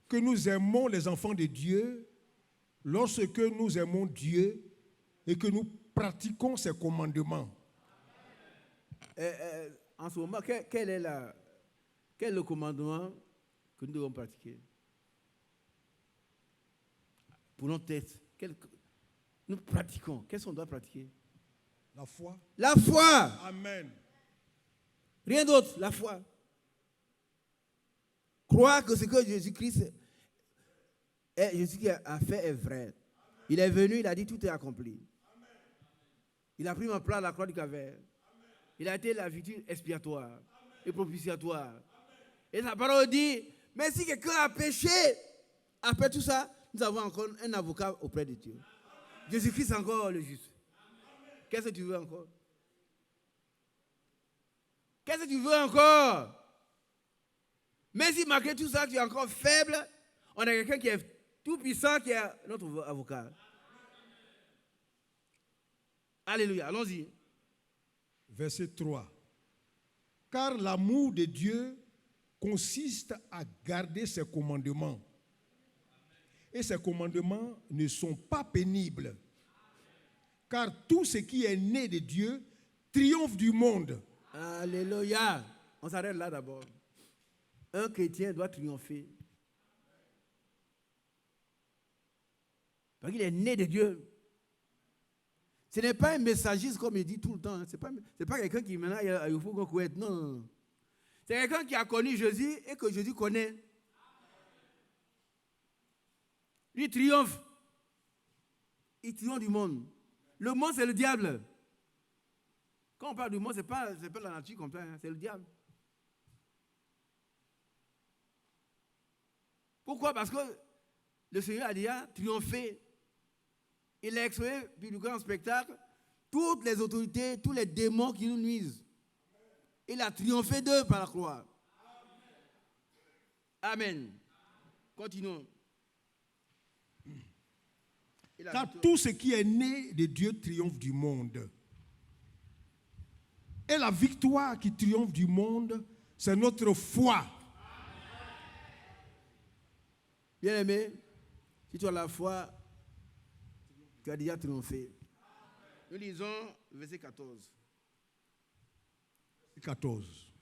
que nous aimons les enfants de Dieu lorsque nous aimons Dieu et que nous pratiquons ses commandements. En ce moment, quel est le commandement que nous devons pratiquer? Pour nos têtes, nous pratiquons. Qu'est-ce qu'on doit pratiquer? La foi. La foi. Amen. Rien d'autre, la foi. Croire que ce que Jésus-Christ a fait est vrai. Il est venu, il a dit tout est accompli. Il a pris ma place à la croix du Calvaire. Il a été la victime expiatoire et propitiatoire. Et sa parole dit, mais si quelqu'un a péché, après tout ça, nous avons encore un avocat auprès de Dieu. Jésus-Christ est encore le juste. Qu'est-ce que tu veux encore? Qu'est-ce que tu veux encore? Mais si malgré tout ça, tu es encore faible, on a quelqu'un qui est tout puissant, qui est notre avocat. Alléluia, allons-y. Verset 3. Car l'amour de Dieu consiste à garder ses commandements. Et ses commandements ne sont pas pénibles. Car tout ce qui est né de Dieu triomphe du monde. Alléluia. On s'arrête là d'abord. Un chrétien doit triompher. Parce qu'il est né de Dieu. Ce n'est pas un messagiste comme il dit tout le temps. Ce n'est pas quelqu'un qui maintenant, il faut qu'on couette. Non. C'est quelqu'un qui a connu Jésus et que Jésus connaît. Lui triomphe. Il triomphe du monde. Le monde, c'est le diable. Quand on parle du monde, ce n'est pas la nature comme ça, hein, c'est le diable. Pourquoi? Parce que le Seigneur a déjà triomphé. Il a exposé, puis du grand spectacle, toutes les autorités, tous les démons qui nous nuisent. Il a triomphé d'eux par la croix. Amen. Continuons. Car tout ce qui est né de Dieu triomphe du monde. Et la victoire qui triomphe du monde, c'est notre foi. Bien-aimé, si tu as la foi, tu as déjà triomphé. Nous lisons verset 14. 14.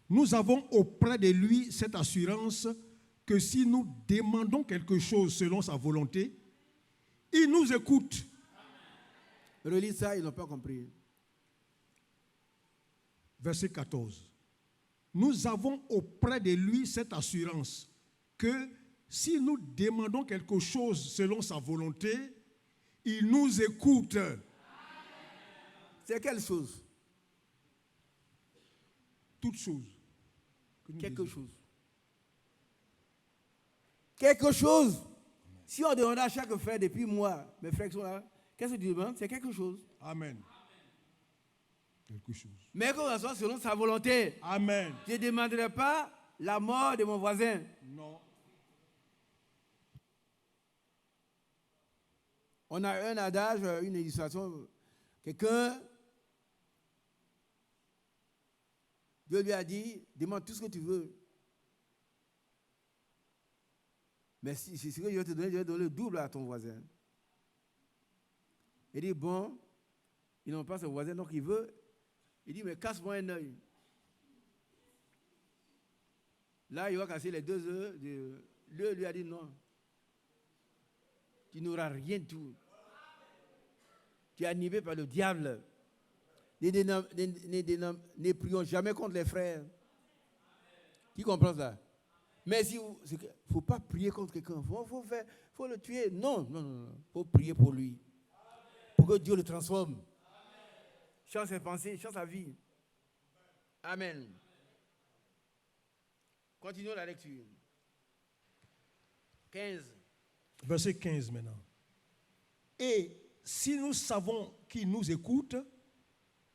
Nous avons auprès de lui cette assurance que si nous demandons quelque chose selon sa volonté, il nous écoute. Relis ça, ils n'ont pas compris. verset 14. Nous avons auprès de lui cette assurance que si nous demandons quelque chose selon sa volonté, il nous écoute. C'est quelle chose? Toute chose. Quelque chose. Quelque chose. Si on demande à chaque frère depuis moi, mes frères qui sont là, qu'est-ce que tu demandes? C'est quelque chose. Amen. Quelque chose. Mais qu'on soit selon sa volonté. Amen. Je ne demanderai pas la mort de mon voisin. Non. On a un adage, une illustration. Quelqu'un, Dieu lui a dit, demande tout ce que tu veux. Mais si c'est ce que je vais te donner, je vais donner le double à ton voisin. Il dit, bon, il n'aime pas son voisin, donc il veut. Il dit, mais casse-moi un œil. Là, il va casser les 2 œufs. Dieu lui a dit, non. Tu n'auras rien de tout. Tu es animé par le diable. Ne prions jamais contre les frères. Qui comprend ça? Mais il ne faut pas prier contre quelqu'un. Il faut le tuer. Non. Il faut prier pour lui. Pour que Dieu le transforme. Change ses pensées, change sa vie. Amen. Continuons la lecture. 15. Verset 15 maintenant. Et si nous savons qu'il nous écoute,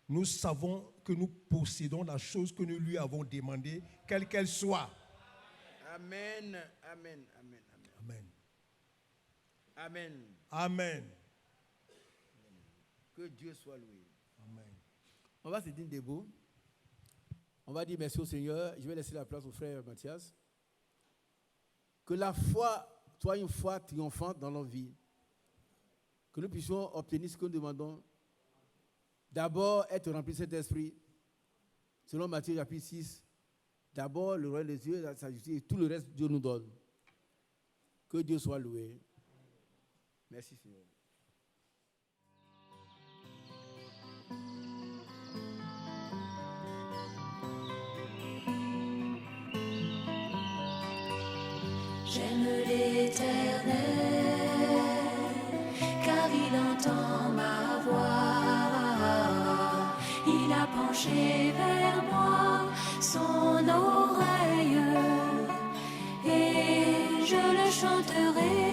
nous savons que nous possédons la chose que nous lui avons demandée, quelle qu'elle soit. Amen. Amen. Amen. Amen. Amen. Amen. Que Dieu soit loué. Amen. On va se dire debout. On va dire merci au Seigneur. Je vais laisser la place au frère Mathias. Que la foi soit une foi triomphante dans nos vies. Que nous puissions obtenir ce que nous demandons. D'abord, être remplis de cet esprit. Selon Matthieu chapitre 6. D'abord, le royaume des dieux, sa justice, et tout le reste, Dieu nous donne. Que Dieu soit loué. Merci, Seigneur. J'aime l'Éternel, car il entend ma voix. Il a penché vers moi son oreille, et je le chanterai.